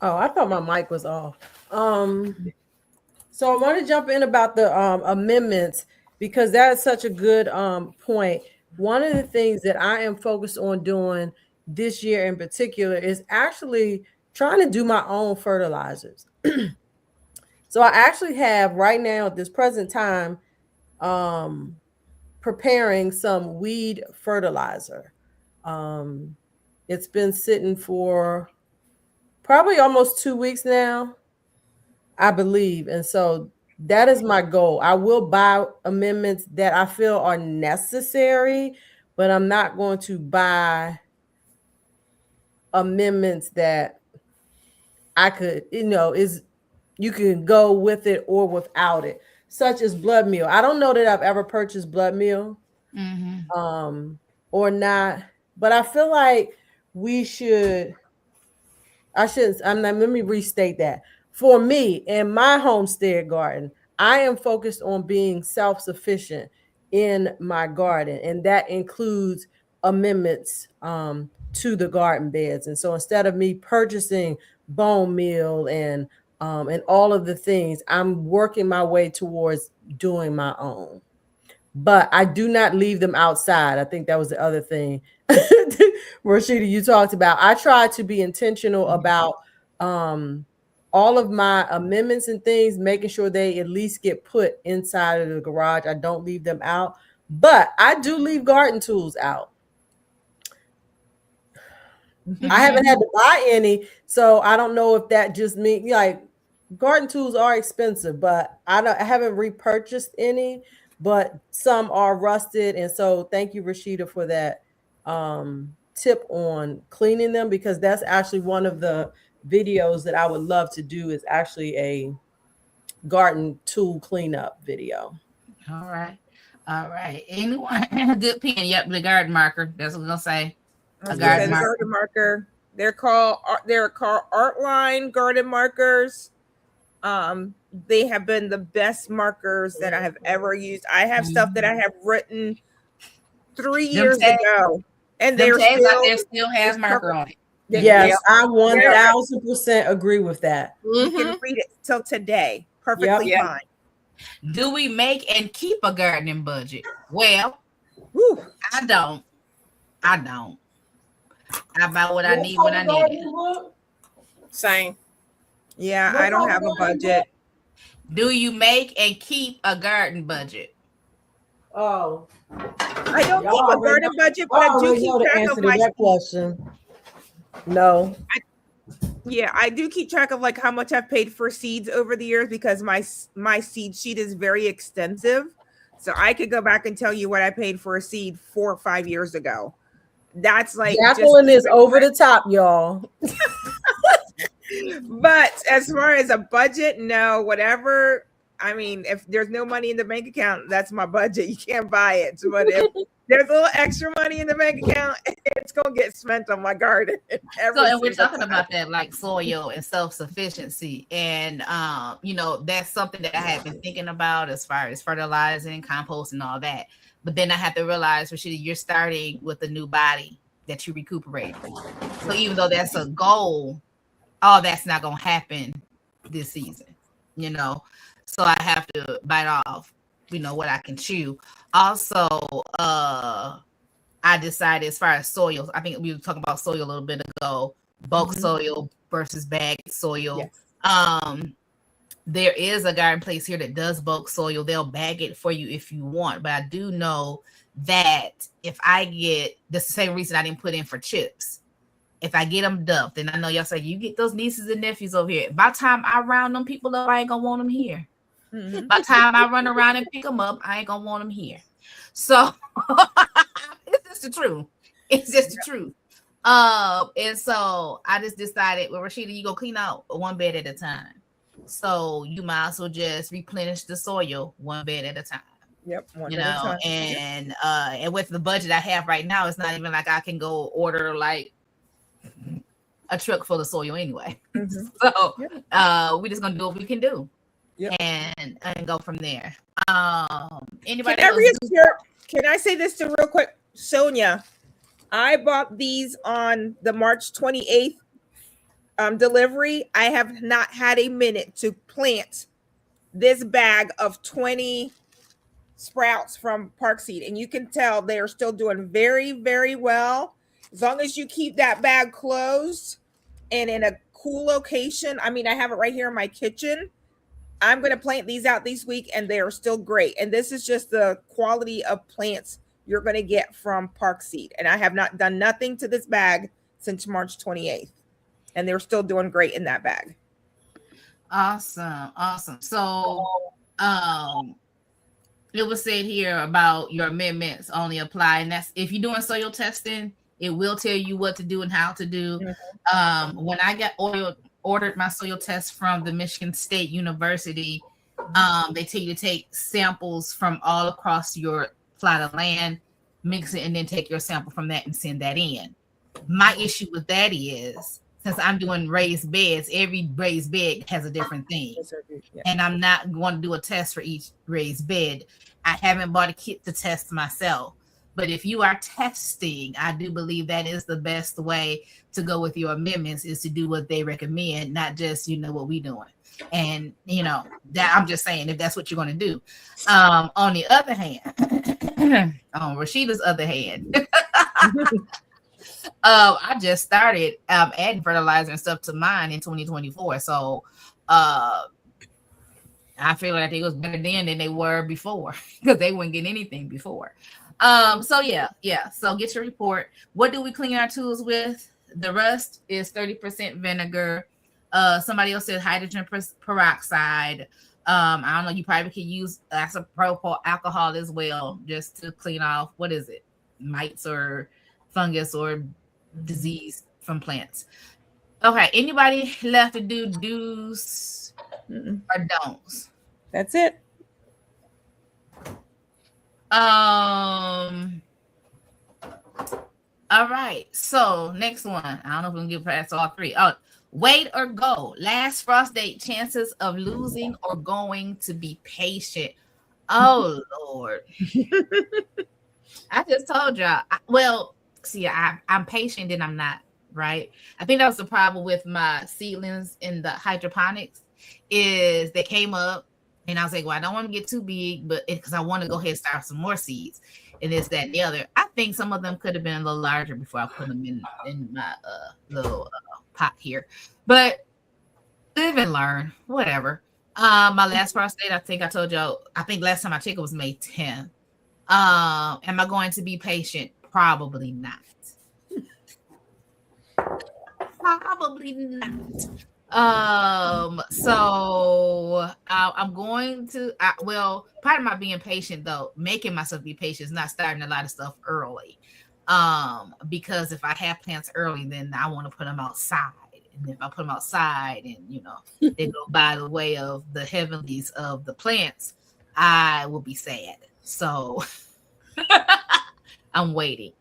Oh, I thought my mic was off. So I want to jump in about the amendments, because that's such a good point. One of the things that I am focused on doing this year in particular is actually trying to do my own fertilizers. So I actually have right now at this present time preparing some weed fertilizer. It's been sitting for probably almost 2 weeks now, I believe. And so That is my goal. I will buy amendments that I feel are necessary, but I'm not going to buy amendments that I could, is you can go with it or without it, such as blood meal. I don't know that I've ever purchased blood meal or not, but I feel like we should. Let me restate that. For me, in my homestead garden, I am focused on being self-sufficient in my garden, and that includes amendments to the garden beds. And so instead of me purchasing bone meal and all of the things, I'm working my way towards doing my own. But I do not leave them outside. I think that was the other thing, Rashida, you talked about. I try to be intentional about all of my amendments and things, making sure they at least get put inside of the garage. I don't leave them out, but I do leave garden tools out. I haven't had to buy any, so I don't know if that just means like garden tools are expensive, but I haven't repurchased any, but some are rusted. And so thank you, Rashida, for that tip on cleaning them, because that's actually one of the videos that I would love to do, is actually a garden tool cleanup video. All right. Anyone? Good pen. Yep, the garden marker. That's what I'm gonna say. A garden marker. They're called Artline garden markers. They have been the best markers that I have ever used. I have stuff that I have written 3 years ago, and they're still has marker on it. Yes, I 1000% agree with that. You can read it till today, perfectly fine. Do we make and keep a gardening budget? Well, I don't. I buy what I need when I need it. Same. Yeah, I don't have a budget. Do you make and keep a garden budget? Oh, I don't keep a garden budget, but I do keep track of my question. No. I do keep track of like how much I've paid for seeds over the years, because my seed sheet is very extensive. So I could go back and tell you what I paid for a seed 4 or 5 years ago. That's like Jacqueline is over the top, y'all. But as far as a budget, no, whatever. I mean, if there's no money in the bank account, that's my budget. You can't buy it. But if there's a little extra money in the bank account, it's gonna get spent on my garden. And we're talking about that, like soil and self-sufficiency, and that's something that I have been thinking about as far as fertilizing, compost, and all that. But then I have to realize, Rashida, you're starting with a new body that you recuperate. So even though that's a goal, all that's not gonna happen this season, So I have to bite off, what I can chew. Also, I decided as far as soils, I think we were talking about soil a little bit ago, bulk soil versus bagged soil. Yes. There is a garden place here that does bulk soil. They'll bag it for you if you want. But I do know that if I get, that's the same reason I didn't put in for chips. If I get them dumped, and I know y'all say you get those nieces and nephews over here. By the time I round them people up, I ain't gonna want them here. By the time I run around and pick them up, I ain't gonna want them here. So it's just the truth. It's just the truth. And so I just decided, well, Rashida, you go clean out one bed at a time. So you might as well just replenish the soil one bed at a time. Yep. And with the budget I have right now, it's not even like I can go order like a truck full of soil anyway. So we're just gonna do what we can do. Yep. And go from there. Anybody can I say this real quick? Sonia, I bought these on the March 28th delivery. I have not had a minute to plant this bag of 20 sprouts from Park Seed, and you can tell they are still doing very, very well. As long as you keep that bag closed and in a cool location. I mean, I have it right here in my kitchen. I'm going to plant these out this week, and they are still great. And this is just the quality of plants you're going to get from Park Seed. And I have not done nothing to this bag since March 28th. And they're still doing great in that bag. Awesome. So it was said here about your amendments only apply, and that's if you're doing soil testing, it will tell you what to do and how to do. When I got ordered my soil test from the Michigan State University, they tell you to take samples from all across your plot of land, mix it, and then take your sample from that and send that in. My issue with that is, since I'm doing raised beds, every raised bed has a different thing. And I'm not going to do a test for each raised bed. I haven't bought a kit to test myself. But if you are testing, I do believe that is the best way to go with your amendments, is to do what they recommend, not just, what we doing. And, that I'm just saying, if that's what you're going to do. On the other hand, on Rashida's other hand, I just started adding fertilizer and stuff to mine in 2024. So I feel like it was better then than they were before, because they wouldn't get anything before. So yeah. So get your report. What do we clean our tools with? The rust is 30% vinegar. Somebody else said hydrogen peroxide. I don't know. You probably could use isopropyl alcohol as well, just to clean off, what is it, mites or fungus or disease from plants. Okay. Anybody left to do do's or don'ts? That's it. All right. So next one. I don't know if we can get past all three. Oh, wait or go. Last frost date. Chances of losing or going to be patient. Oh Lord. I just told y'all. I'm patient and I'm not. Right. I think that was the problem with my seedlings in the hydroponics, is they came up. And I was like, well, I don't want to get too big, but because I want to go ahead and start some more seeds. And this, that, and the other. I think some of them could have been a little larger before I put them in my little pot here. But live and learn, whatever. My last frost date, I think I told y'all, I think last time I checked it was May 10th. Am I going to be patient? Probably not. Probably not. So I'm going to, part of my being patient though, making myself be patient, is not starting a lot of stuff early. Because if I have plants early, then I want to put them outside. And if I put them outside and, they go by the way of the heavenlies of the plants, I will be sad. So I'm waiting.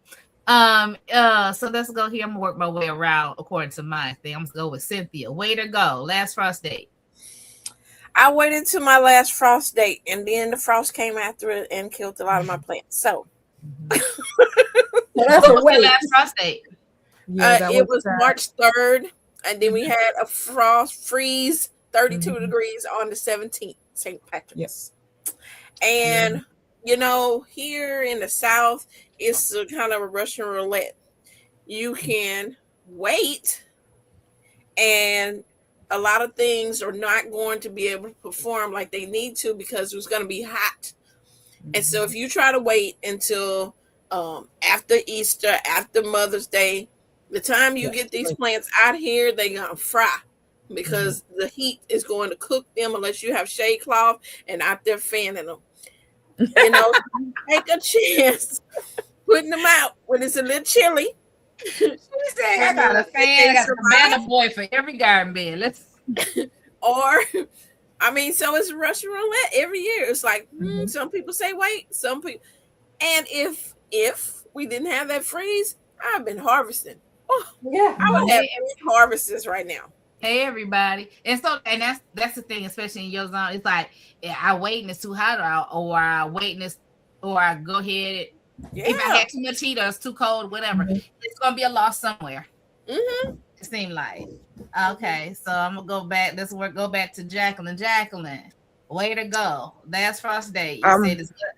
So let's go here. I'm gonna work my way around according to my thing. I'm gonna go with Cynthia. Way to go. Last frost date. I waited to my last frost date, and then the frost came after it and killed a lot of my plants. So That's What was the last frost date? it was March 3rd, and then we had a frost freeze 32 degrees on the 17th, St. Patrick's. And here in the South, it's a kind of a Russian roulette. You can wait, and a lot of things are not going to be able to perform like they need to because it's going to be hot. And so if you try to wait until after Easter, after Mother's Day, the time you get these plants out here, they're going to fry because the heat is going to cook them unless you have shade cloth and out there fanning them. Take a chance putting them out when it's a little chilly. She said, I got a fan. I got a banana boy for every garden bed. So it's Russian roulette every year. It's like some people say wait, some people. And if we didn't have that freeze, I've been harvesting. I would have 8 harvests right now. Hey everybody. And that's the thing, especially in your zone. It's like, I wait and it's too hot, or I wait and I go ahead. If I had too much heat or it's too cold, whatever, it's gonna be a loss somewhere. It seemed like. Okay, so I'm gonna go back. Go back to Jacqueline. Jacqueline, way to go. Last frost day. You said it's good.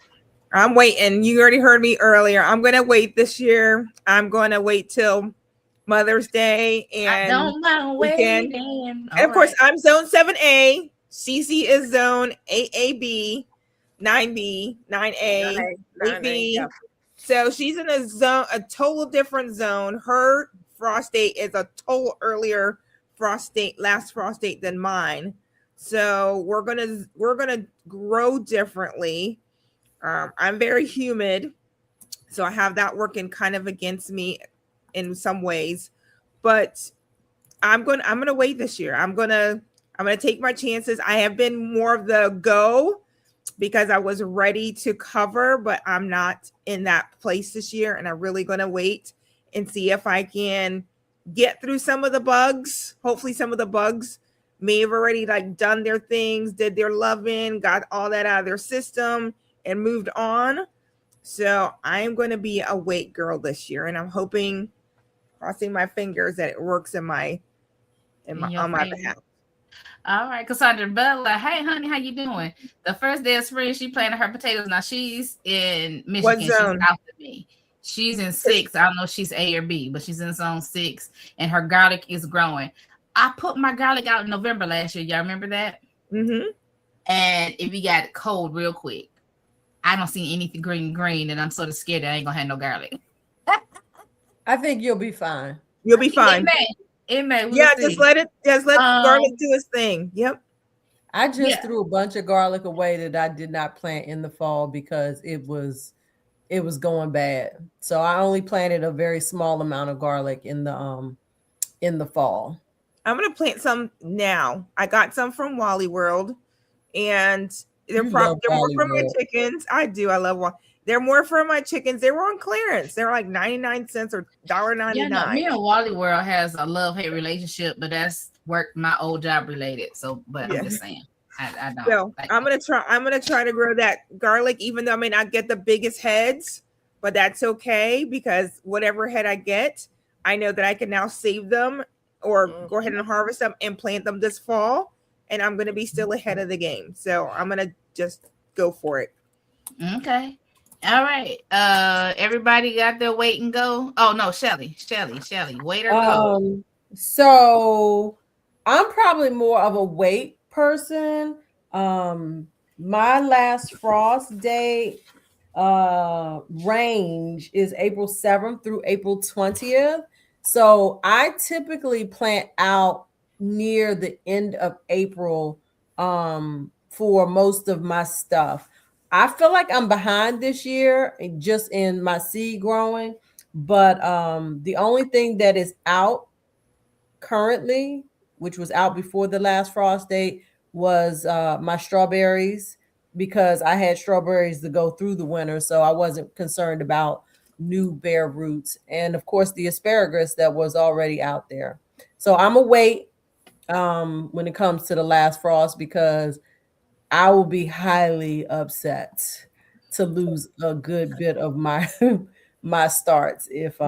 I'm waiting. You already heard me earlier. I'm gonna wait this year. I'm gonna wait till Mother's Day, and I don't mind waiting. And of course, I'm zone 7A. CC is zone 8AB, 9B, 9A, 8B. So she's in a total different zone. Her frost date is a total earlier last frost date than mine. So we're gonna grow differently. I'm very humid, so I have that working kind of against me in some ways. But I'm gonna wait this year. I'm gonna take my chances. I have been more of the go because I was ready to cover, but I'm not in that place this year, and I'm really gonna wait and see if I can get through some of the bugs. Hopefully, some of the bugs may have already like done their things, did their loving, got all that out of their system, and moved on. So I'm going to be a wait girl this year, and I'm hoping, crossing my fingers, that it works on my behalf. All right, Cassandra Bella. Hey, honey, how you doing? The first day of spring, she planted her potatoes. Now she's in Michigan. What She's zone? south of me. She's in 6. I don't know if she's A or B, but she's in zone 6, and her garlic is growing. I put my garlic out in November last year. Y'all remember that? Mm-hmm. And if it got cold real quick, I don't see anything green, and I'm sort of scared that I ain't gonna have no garlic. I think you'll be fine. You'll be fine. It may. We'll Yeah, see. just let garlic do its thing. Yep. I just threw a bunch of garlic away that I did not plant in the fall because it was going bad. So I only planted a very small amount of garlic in the fall. I'm gonna plant some now. I got some from Wally World, and they're more for my chickens. I do. I love Wally. They're more for my chickens. They were on clearance. They're like 99 cents or $1.99. Yeah, no, me and Wally World has a love-hate relationship, but that's work my old job related. So, but I'm just saying, I don't. So I'm gonna try to grow that garlic, even though I may not get the biggest heads, but that's okay because whatever head I get, I know that I can now save them or go ahead and harvest them and plant them this fall. And I'm gonna be still ahead of the game. So I'm gonna just go for it. Okay. All right. Everybody got their wait and go. Oh no, Shelly, wait or go. So I'm probably more of a wait person. My last frost day range is April 7th through April 20th. So I typically plant out near the end of April for most of my stuff. I feel like I'm behind this year just in my seed growing, but the only thing that is out currently, which was out before the last frost date, was my strawberries, because I had strawberries to go through the winter, so I wasn't concerned about new bare roots, and of course the asparagus that was already out there. So I'm gonna wait when it comes to the last frost, because I will be highly upset to lose a good bit of my my starts if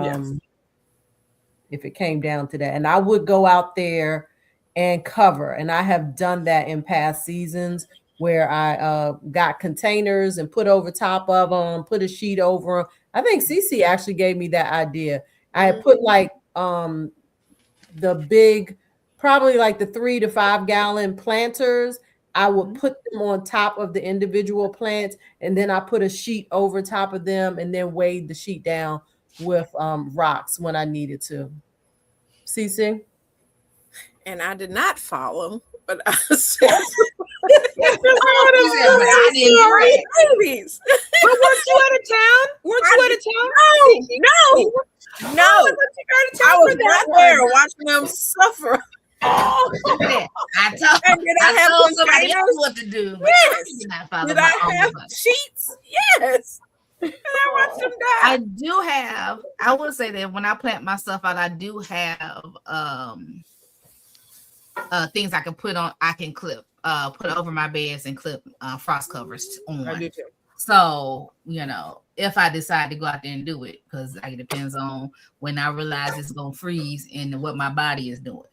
it came down to that. And I would go out there and cover, and I have done that in past seasons where I got containers and put over top of them, put a sheet over them. I think Cece actually gave me that idea. I had put like the big, probably like the 3 to 5 gallon planters. I would put them on top of the individual plants, and then I put a sheet over top of them and then weighed the sheet down with rocks when I needed to. Cece? And I did not follow, but I said, But weren't you out of town? No. I was right there watching them suffer. I told somebody else what to do. Yes. Did I have sheets? Yes. And I watched them die. I do have. I will say that when I plant my stuff out, I do have things I can put on. I can clip, put over my beds and clip frost covers on. I do too. So if I decide to go out there and do it, because it depends on when I realize it's gonna freeze and what my body is doing.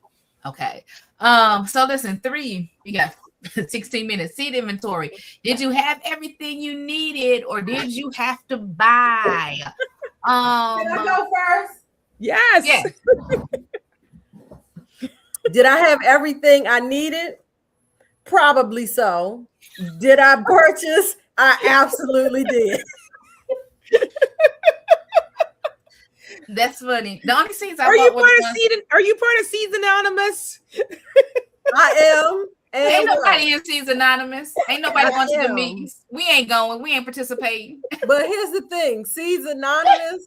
Okay. So listen, 3, you got 16 minutes. Seed inventory. Did you have everything you needed, or did you have to buy? Can I go first? Yes. Yes. Did I have everything I needed? Probably so. Did I purchase? I absolutely did. That's funny. The only seeds I Are you bought part of Seeds Anonymous? I am. Ain't what? nobody in Seeds Anonymous. Ain't nobody I wants to am. meet. We ain't going. We ain't participating. But here's the thing: Seeds Anonymous.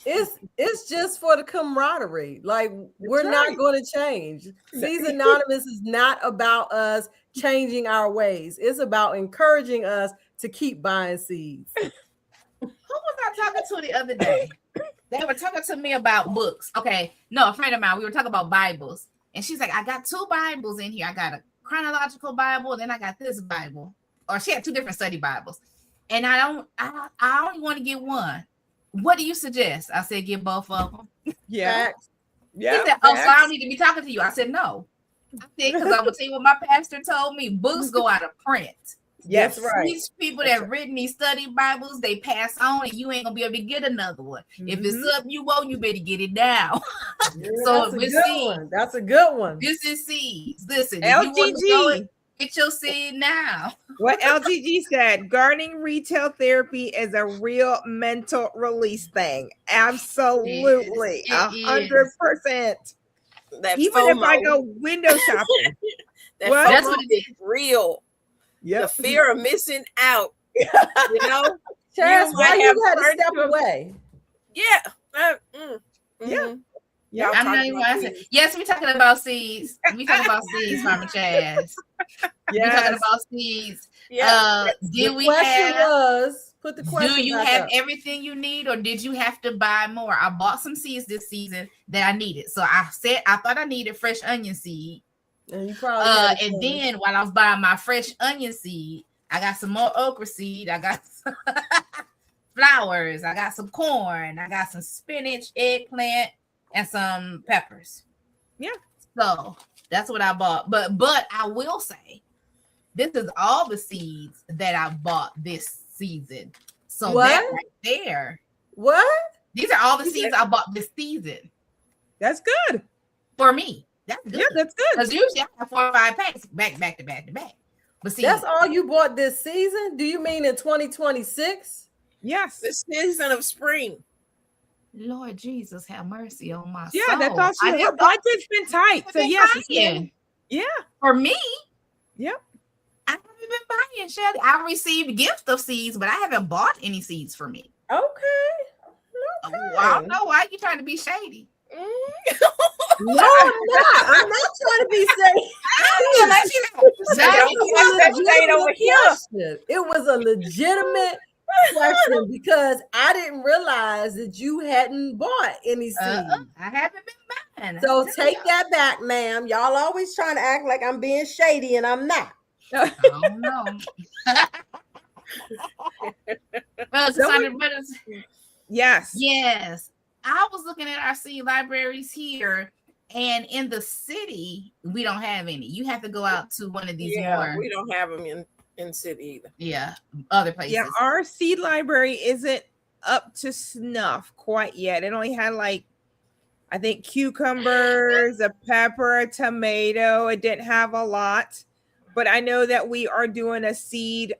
It's just for the camaraderie. Like we're not going to change. Seeds Anonymous is not about us changing our ways. It's about encouraging us to keep buying seeds. Who was I talking to the other day? They were talking to me about books. Okay, no, a friend of mine. We were talking about Bibles, and she's like, "I got 2 Bibles in here. I got a chronological Bible, and then I got this Bible." Or she had 2 different study Bibles, and I only want to get one. What do you suggest? I said, get both of them. Yeah. Facts. He said, oh, so I don't need to be talking to you. I said, no. I said, because I'm going to tell you what my pastor told me. Books go out of print. Yes, That's right. These people that written these study Bibles, they pass on, and you ain't going to be able to get another one. If it's up you want, you better get it now. So That's a good one. That's a good one. This is seeds. Listen, if you want to go LGG. get your seed now. What LGG said, gardening retail therapy is a real mental release thing. Absolutely. It is. 100%. That Even if I FOMO. go window shopping. That What? That's FOMO what it is. is real. Yep. The fear of missing out. You know? Chaz, You why might you have got to turned step to a- away? Yeah. Yeah. Mhm. Yeah. Y'all I'm not talking even about gonna say. seeds. Yes, we're talking about seeds. We talking about seeds, Mama Chaz. We're talking Yes. about seeds. Yeah. Did The we question have? was, put the question Do you back have up. everything you need, or did you have to buy more? I bought some seeds this season that I needed. So I said I thought I needed fresh onion seed. And you probably had And some. then while I was buying my fresh onion seed, I got some more okra seed. I got some flowers. I got some corn. I got some spinach, eggplant, and some peppers. Yeah. So that's what I bought. But I will say, this is all the seeds that I bought this season. So What? that right there, What? these are all the seeds I bought this season That's good. for me. That's good. Yeah, that's good. Because usually I have 4 or 5 packs back to back. But see, That's all you bought this season? Do you mean in 2026? Yes. The season of spring. Lord Jesus, have mercy on my Yeah, soul. that's all she I Her just budget's been tight. So been yes. buying. Yeah. For me, Yep. I haven't been buying, Shelly. I received gifts of seeds, but I haven't bought any seeds for me. Okay. I don't know why you trying to be shady. No, I'm not. I'm not trying to be safe. It was a legitimate question because I didn't realize that you hadn't bought any seeds. I haven't been buying. So take that back, ma'am. Y'all always trying to act like I'm being shady and I'm not. I don't know. Well, Yes. yes. I was looking at our seed libraries here, and in the city, we don't have any. You have to go out to one of these more, We don't have them in city either. Other places. Yeah, our seed library isn't up to snuff quite yet. It only had like, I think, cucumbers, a pepper, a tomato. It didn't have a lot, but I know that we are doing a seed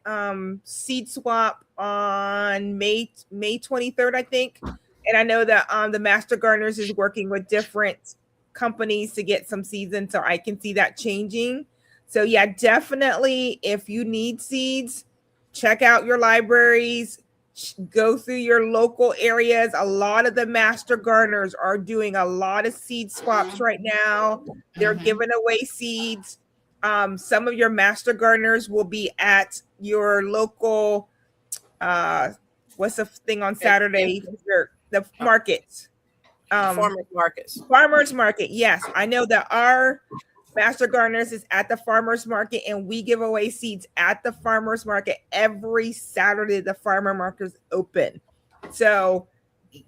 swap on May 23rd, I think. And I know that the Master Gardeners is working with different companies to get some seeds in, so I can see that changing. So yeah, definitely, if you need seeds, check out your libraries, go through your local areas. A lot of the Master Gardeners are doing a lot of seed swaps right now. They're giving away seeds. Some of your Master Gardeners will be at your local, what's the thing on Saturday? The market. Farmers markets. Farmers market. Yes, I know that our Master Gardeners is at the farmers market, and we give away seeds at the farmers market every Saturday. The farmer market is open. So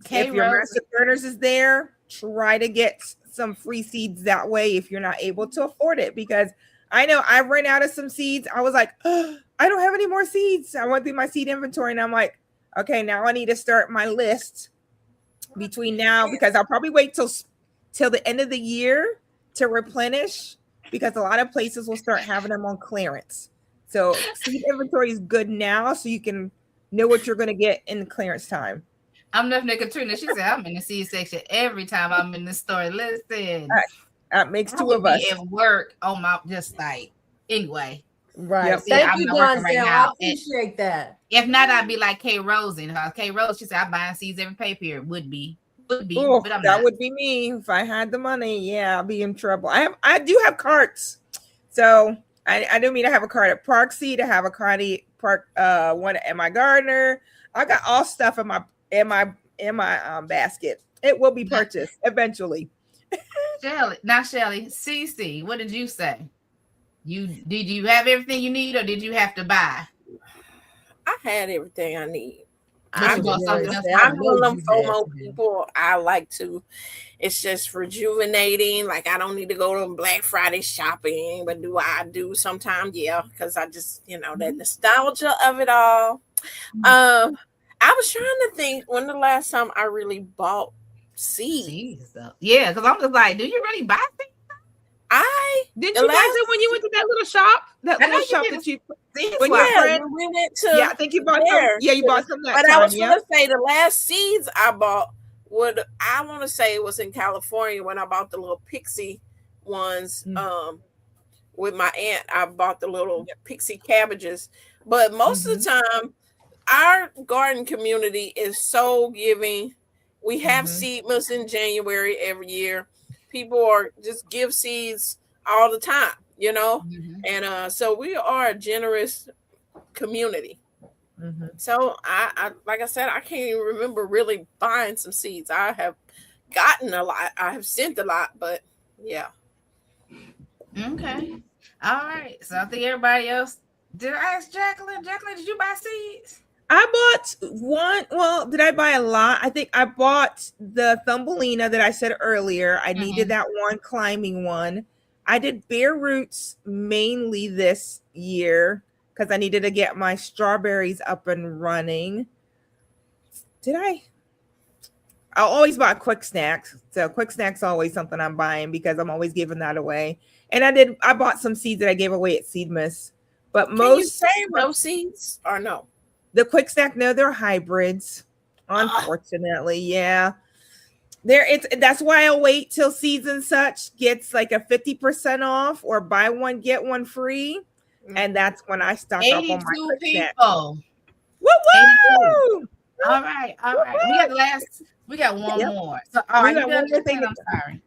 if your Master Gardeners is there, try to get some free seeds that way if you're not able to afford it. Because I know I ran out of some seeds. I was like, oh, I don't have any more seeds. I went through my seed inventory, and I'm like, okay, now I need to start my list between now, because I'll probably wait till the end of the year to replenish, because a lot of places will start having them on clearance. So seed inventory is good now, so you can know what you're going to get in clearance time. I'm nothing to Katrina. She said I'm in the seed section every time I'm in the store. Listen, That makes I two would of us. be at work on my just like anyway. Right. Yep. See, Thank I'm you, not working right Donzel. I now. appreciate that. If not, I'd be like Kay Rose in her. Kay Rose, she said I'm buying seeds every pay period. Would be, Oh, but I'm that not. would be me if I had the money. Yeah, I'd be in trouble. I do have carts. So I do mean I have a cart at Park Seed. I have a cart at Park one at my gardener. I got all stuff in my basket. It will be purchased eventually. Shelly, Cece, what did you say? Did you have everything you need, or did you have to buy? I had everything I need. I'm was something gonna else. say, I I'm one of know them you had FOMO to. people. I like to. It's just rejuvenating. Like I don't need to go to Black Friday shopping, but do I do sometimes? Yeah, because I just that nostalgia of it all. I was trying to think when the last time I really bought seeds. Seeds, though. Yeah, because I'm just like, do you really buy things? Did The you guys last- do when you went to that little shop? That I know little you shop did that you Seeds when swap. your friend- when we went to yeah, I think you bought some. there. Yeah, you bought some that But time. I was Yeah. gonna say the last seeds I bought I want to say it was in California when I bought the little pixie ones. With my aunt, I bought the little pixie cabbages. But most of the time, our garden community is so giving. We have Seedmas in January every year. People are just give seeds all the time, and so we are a generous community. So I like I said, I can't even remember really buying some seeds. I have gotten a lot. I have sent a lot, but yeah. Okay. All right. So I think everybody else. Did I ask Jacqueline? Jacqueline, did you buy seeds? I bought one. Well, did I buy a lot? I think I bought the Thumbelina that I said earlier. I needed that one climbing one. I did bare roots mainly this year because I needed to get my strawberries up and running. Did I? I always buy quick snacks. So quick snacks always something I'm buying because I'm always giving that away. And I bought some seeds that I gave away at Seedmas. But Can you save those seeds or no? The quick snack, no, they're hybrids. Unfortunately, yeah. That's why I wait till Seeds and Such gets like a 50% off or buy one get one free, and that's when I stock up on my quick snack. People. Woo! All right. We got one more. So we got one more thing. I'm sorry.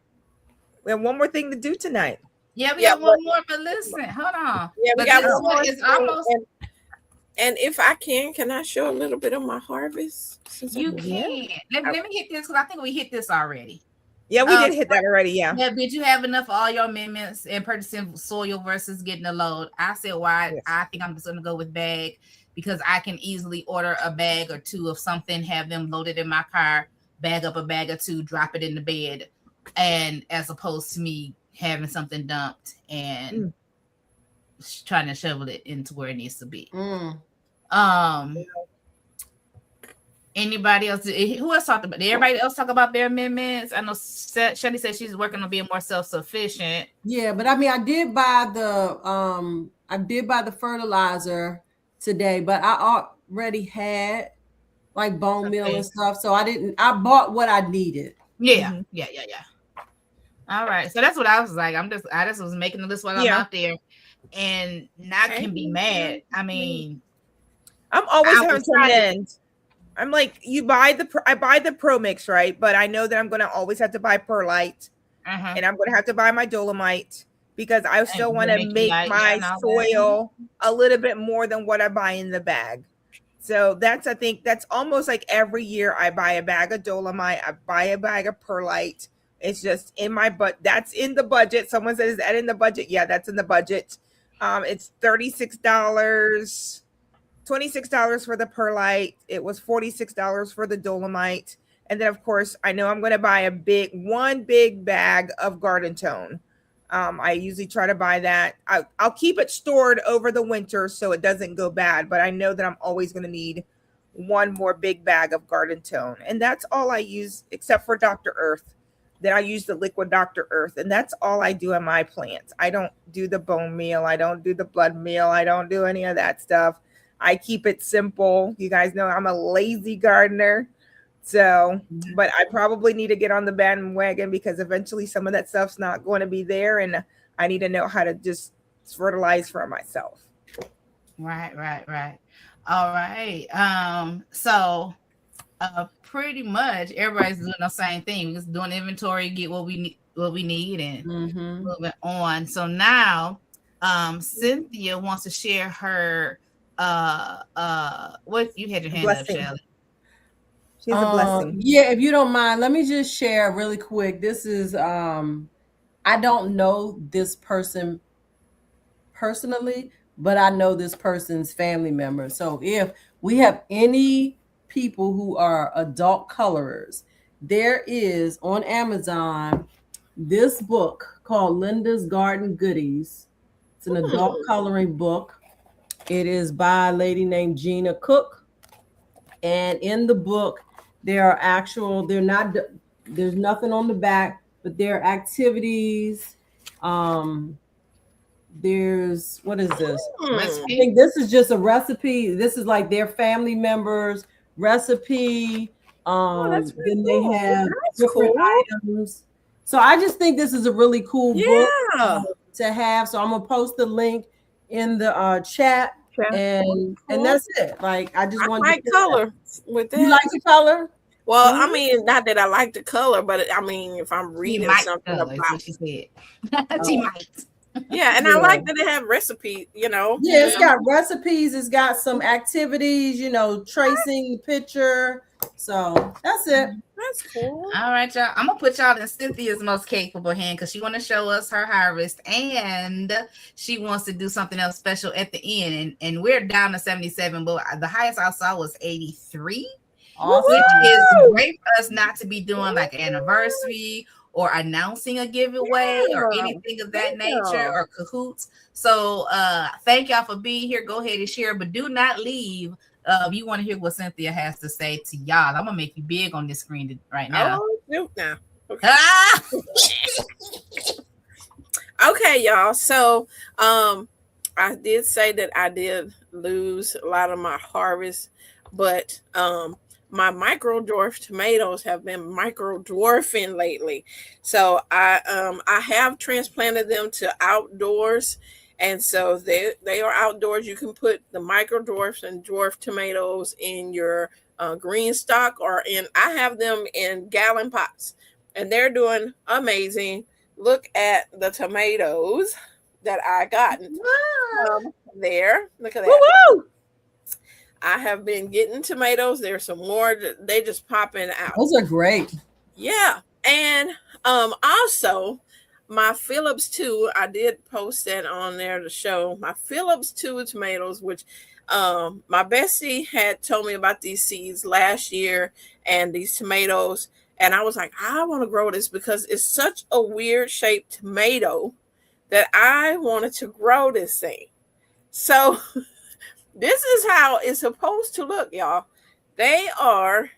We have one more thing to do tonight. Yeah, we got one more, but listen, hold on. Yeah, we but got this one more. It's almost. And if I can I show a little bit of my harvest? You can. Let me hit this because I think we hit this already. Yeah, we did hit that already. Yeah. Did you have enough for all your amendments and purchasing soil versus getting a load? I said why. Yes. I think I'm just going to go with bag because I can easily order a bag or two of something, have them loaded in my car, bag up a bag or two, drop it in the bed, and as opposed to me having something dumped and trying to shovel it into where it needs to be. Anybody else? Who else talked about? Did everybody else talk about their amendments? I know Shelly said she's working on being more self-sufficient. Yeah, but I mean, I did buy the fertilizer today, but I already had like bone meal and stuff, so I bought what I needed. Yeah. All right, so that's what I was like. I just was making the list while I'm out there, and not can be mad. I mean, I'm always having to amend. I'm like, I buy the Pro Mix, right? But I know that I'm going to always have to buy Perlite, and I'm going to have to buy my Dolomite because I still want to make my soil a little bit more than what I buy in the bag. So I think that's almost like every year I buy a bag of Dolomite, I buy a bag of Perlite. It's just in my that's in the budget. Someone says, is that in the budget? Yeah, that's in the budget. It's $36. $26 for the Perlite. It was $46 for the Dolomite. And then, of course, I know I'm going to buy one big bag of Garden Tone. I usually try to buy that. I'll keep it stored over the winter so it doesn't go bad. But I know that I'm always going to need one more big bag of Garden Tone. And that's all I use, except for Dr. Earth. Then I use the liquid Dr. Earth. And that's all I do in my plants. I don't do the bone meal. I don't do the blood meal. I don't do any of that stuff. I keep it simple. You guys know I'm a lazy gardener. So, but I probably need to get on the bandwagon because eventually some of that stuff's not going to be there, and I need to know how to just fertilize for myself. Right. All right. So pretty much everybody's doing the same thing. We're just doing inventory, get what we need, and moving on. So now Cynthia wants to share her what you had your hand Blessing. up, Shelly. She's a blessing. Yeah, if you don't mind, let me just share really quick. This is I don't know this person personally, but I know this person's family member. So if we have any people who are adult colorers, there is on Amazon this book called Linda's Garden Goodies. It's an adult coloring book. It is by a lady named Gina Cook. And in the book, there's nothing on the back, but there are activities. There's, what is this? I think this is just a recipe. This is like their family members' recipe. That's really then cool. they have That's different cool. items. So I just think this is a really cool Yeah. book to have. So I'm gonna post the link in the chat, and that's it. Like I just want like color with that. You like the color? Well, I mean, not that I like the color, but I mean, if I'm reading something That's about, what she said. She might. yeah, and I like that they have recipe. Yeah, it's got recipes. It's got some activities. Tracing the picture. So that's it. That's cool. All right, y'all. I'm gonna put y'all in Cynthia's most capable hand because she want to show us her harvest, and she wants to do something else special at the end. And we're down to 77, but the highest I saw was 83. Awesome. Which is great for us not to be doing like an anniversary or announcing a giveaway or anything of that nature or cahoots. So thank y'all for being here. Go ahead and share, but do not leave. You want to hear what Cynthia has to say to y'all. I'm gonna make you big on this screen right now. Oh, shoot now. Okay. Okay, y'all. So I did say that I did lose a lot of my harvest, but my micro dwarf tomatoes have been micro dwarfing lately. So I have transplanted them to outdoors, and so they are outdoors. You can put the micro dwarfs and dwarf tomatoes in your green stock, or I have them in gallon pots, and they're doing amazing. Look at the tomatoes that I gotten there. Look at that. Woo-woo! I have been getting tomatoes. There's some more. They just popping out. Those are great. Yeah. And also my Phillips 2, I did post that on there to show my Phillips 2 tomatoes, which my bestie had told me about these seeds last year and these tomatoes. And I was like, I want to grow this because it's such a weird shaped tomato that I wanted to grow this thing. So this is how it's supposed to look, y'all. They are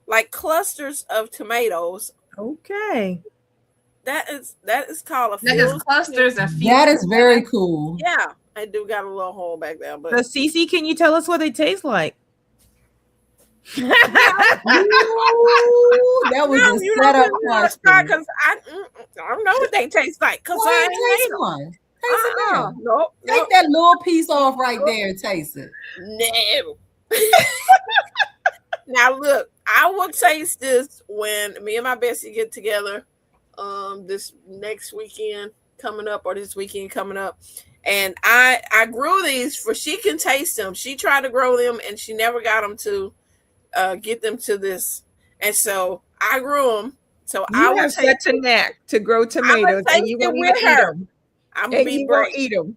like clusters of tomatoes. Okay. That is called a That is clusters of That is very cool. Yeah, I do got a little hole back there, but So Cece, can you tell us what they taste like? Ooh, that was a setup question. Because I don't know what they taste like. Because Why I ain't ain't taste made one? Taste it now. Nope. Take that little piece off right there and taste it. No. Now look, I will taste this when me and my bestie get together this next weekend coming up, or this weekend coming up. And I grew these for she can taste them. She tried to grow them and she never got them to get them to this. And so I grew them. So I You will have take such a knack to grow tomatoes, and you taste it gonna with eat her. them. I'm gonna And be you gonna brave. eat them.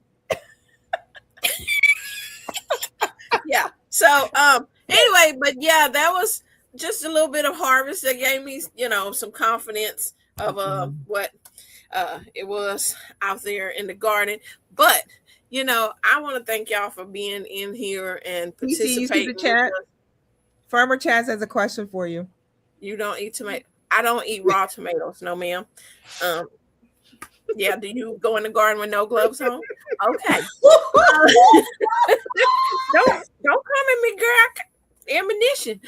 Yeah. So anyway, but yeah, that was just a little bit of harvest that gave me, some confidence of what it was out there in the garden. But I want to thank y'all for being in here and You see the participating. chat? Farmer Chaz has a question for you. You don't eat tomato. I don't eat raw tomatoes, no ma'am. Yeah, do you go in the garden with no gloves on? Okay. Don't come at me, girl. Ammunition.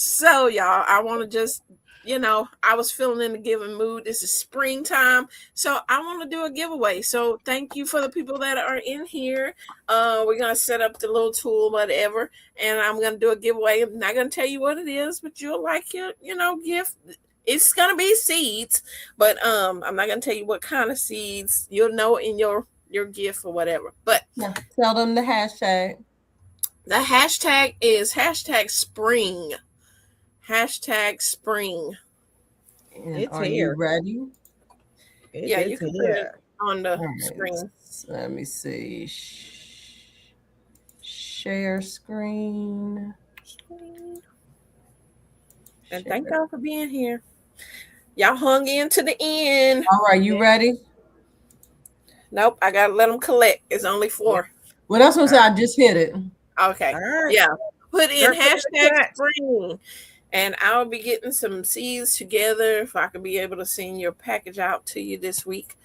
So, y'all, I want to just, I was feeling in the giving mood. This is springtime. So I want to do a giveaway. So thank you for the people that are in here. We're going to set up the little tool, whatever. And I'm going to do a giveaway. I'm not going to tell you what it is, but you'll like your, gift. It's going to be seeds, but I'm not going to tell you what kind of seeds. You'll know in your gift or whatever. But Yeah, tell them the hashtag. The hashtag is #spring. #spring. And It's are here. you ready? Yeah, you can put it on the All screen. right. Let me see. Share screen. And thank y'all for being here. Y'all hung in to the end. All right, you ready? Nope, I gotta let them collect. It's only 4. Well, that's what I'm saying. I just hit it. Okay. All right. Yeah. Put in Circle the chat. #spring. And I'll be getting some seeds together if I can be able to send your package out to you this week.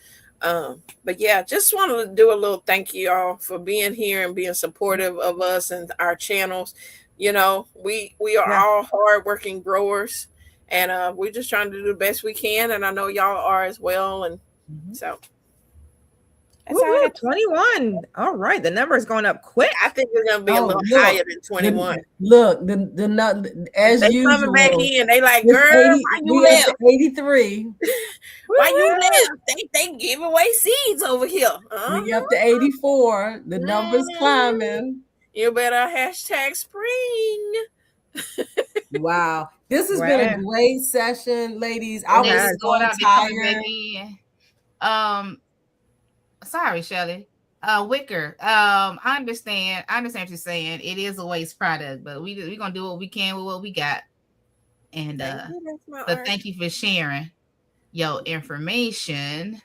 But yeah, just wanted to do a little thank you all for being here and being supportive of us and our channels. We are all hardworking growers, and we're just trying to do the best we can. And I know y'all are as well. And so that's all I Woo-hoo, have. 21. All right. The number is going up quick. I think we're gonna be a little look. higher than 21. The as They usual. coming back in. They like, it's girl, 80 why you we at left? the 83. Why you left? They give away seeds over here. We up to 84. The number's climbing. You better #spring. Wow. This has been a great session, ladies. I Yes, was going so out there, coming tired. back in. Sorry, Shelly. Wicker. I understand what you're saying. It is a waste product, but we're gonna do what we can with what we got. And but thank you for sharing your information.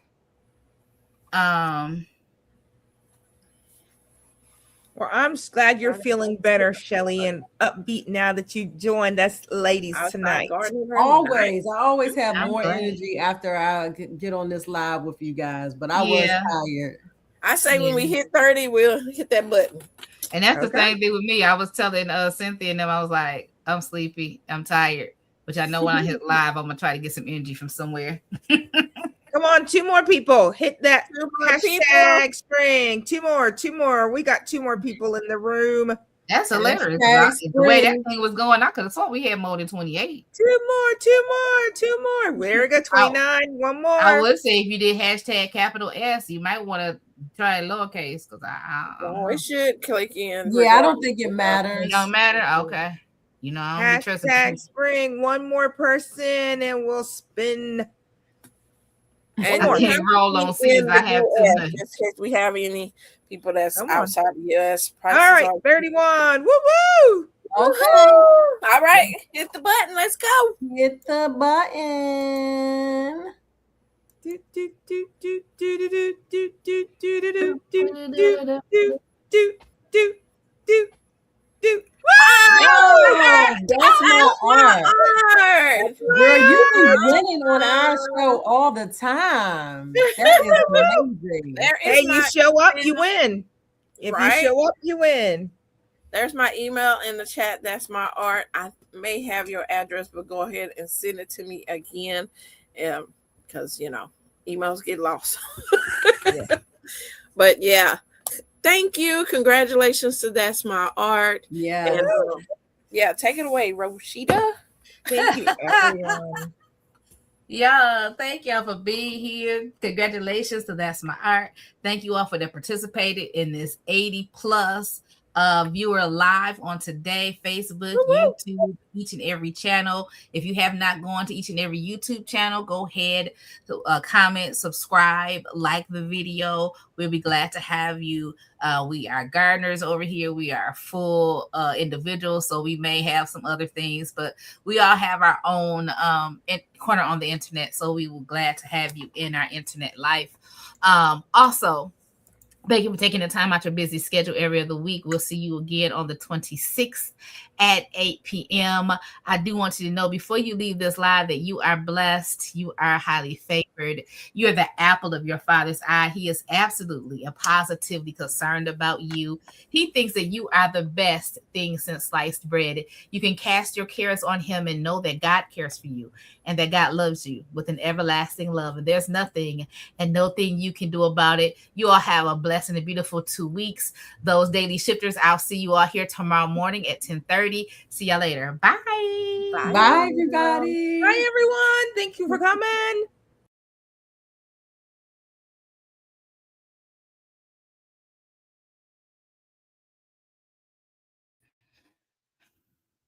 Well, I'm glad you're feeling better, Shelly, and upbeat now that you joined us, ladies, tonight. Always. I always have I'm more glad. energy after I get on this live with you guys, but I was tired. I say when we hit 30, we'll hit that button. And that's the same thing with me. I was telling Cynthia and them, I was like, I'm sleepy, I'm tired. But I know when I hit live, I'm gonna try to get some energy from somewhere. Come on, 2 more people. Hit that #spring. 2 more. We got 2 more people in the room. That's hilarious. The way that thing was going, I could have thought we had more than 28. 2 more. There we go, 29. 1 more. I would say if you did #S, you might want to try lowercase because it should click in. Yeah, I don't think it matters. It don't matter. Okay. I don't trust #spring. 1 more person, and we'll spin. And I can't roll on seeds. I have to. Just in case we have any people that's outside the US. All right, 31. Woo woo. Okay. All right, hit the button. Let's go. Hit the button. Oh, that's my art. Girl, you be winning on our show all the time. That is amazing. Hey, you show up, you win. If you show up, you win. There's my email in the chat. That's my art. I may have your address, but go ahead and send it to me again. Because, emails get lost. But yeah, thank you. Congratulations to That's My Art. Yeah. And, take it away, Roshita. Thank you, everyone. Yeah, thank y'all for being here. Congratulations to That's My Art. Thank you all for that participated in this 80+ viewer live on today, Facebook, YouTube, each and every channel. If you have not gone to each and every YouTube channel, go ahead, comment, subscribe, like the video. We'll be glad to have you. We are gardeners over here. We are full individuals, so we may have some other things, but we all have our own corner on the internet, so we will glad to have you in our internet life. Also, Thank you for taking the time out your busy schedule every other week. We'll see you again on the 26th at 8 p.m. I do want you to know before you leave this live that you are blessed. You are highly favored. You're the apple of your Father's eye. He is absolutely and positively concerned about you. He thinks that you are the best thing since sliced bread. You can cast your cares on him and know that God cares for you and that God loves you with an everlasting love. And there's nothing and no thing you can do about it. You all have a blessed and a beautiful 2 weeks. Those daily shifters, I'll see you all here tomorrow morning at 10:30. See y'all later. Bye. Bye, everybody. Bye, everyone. Thank you for coming.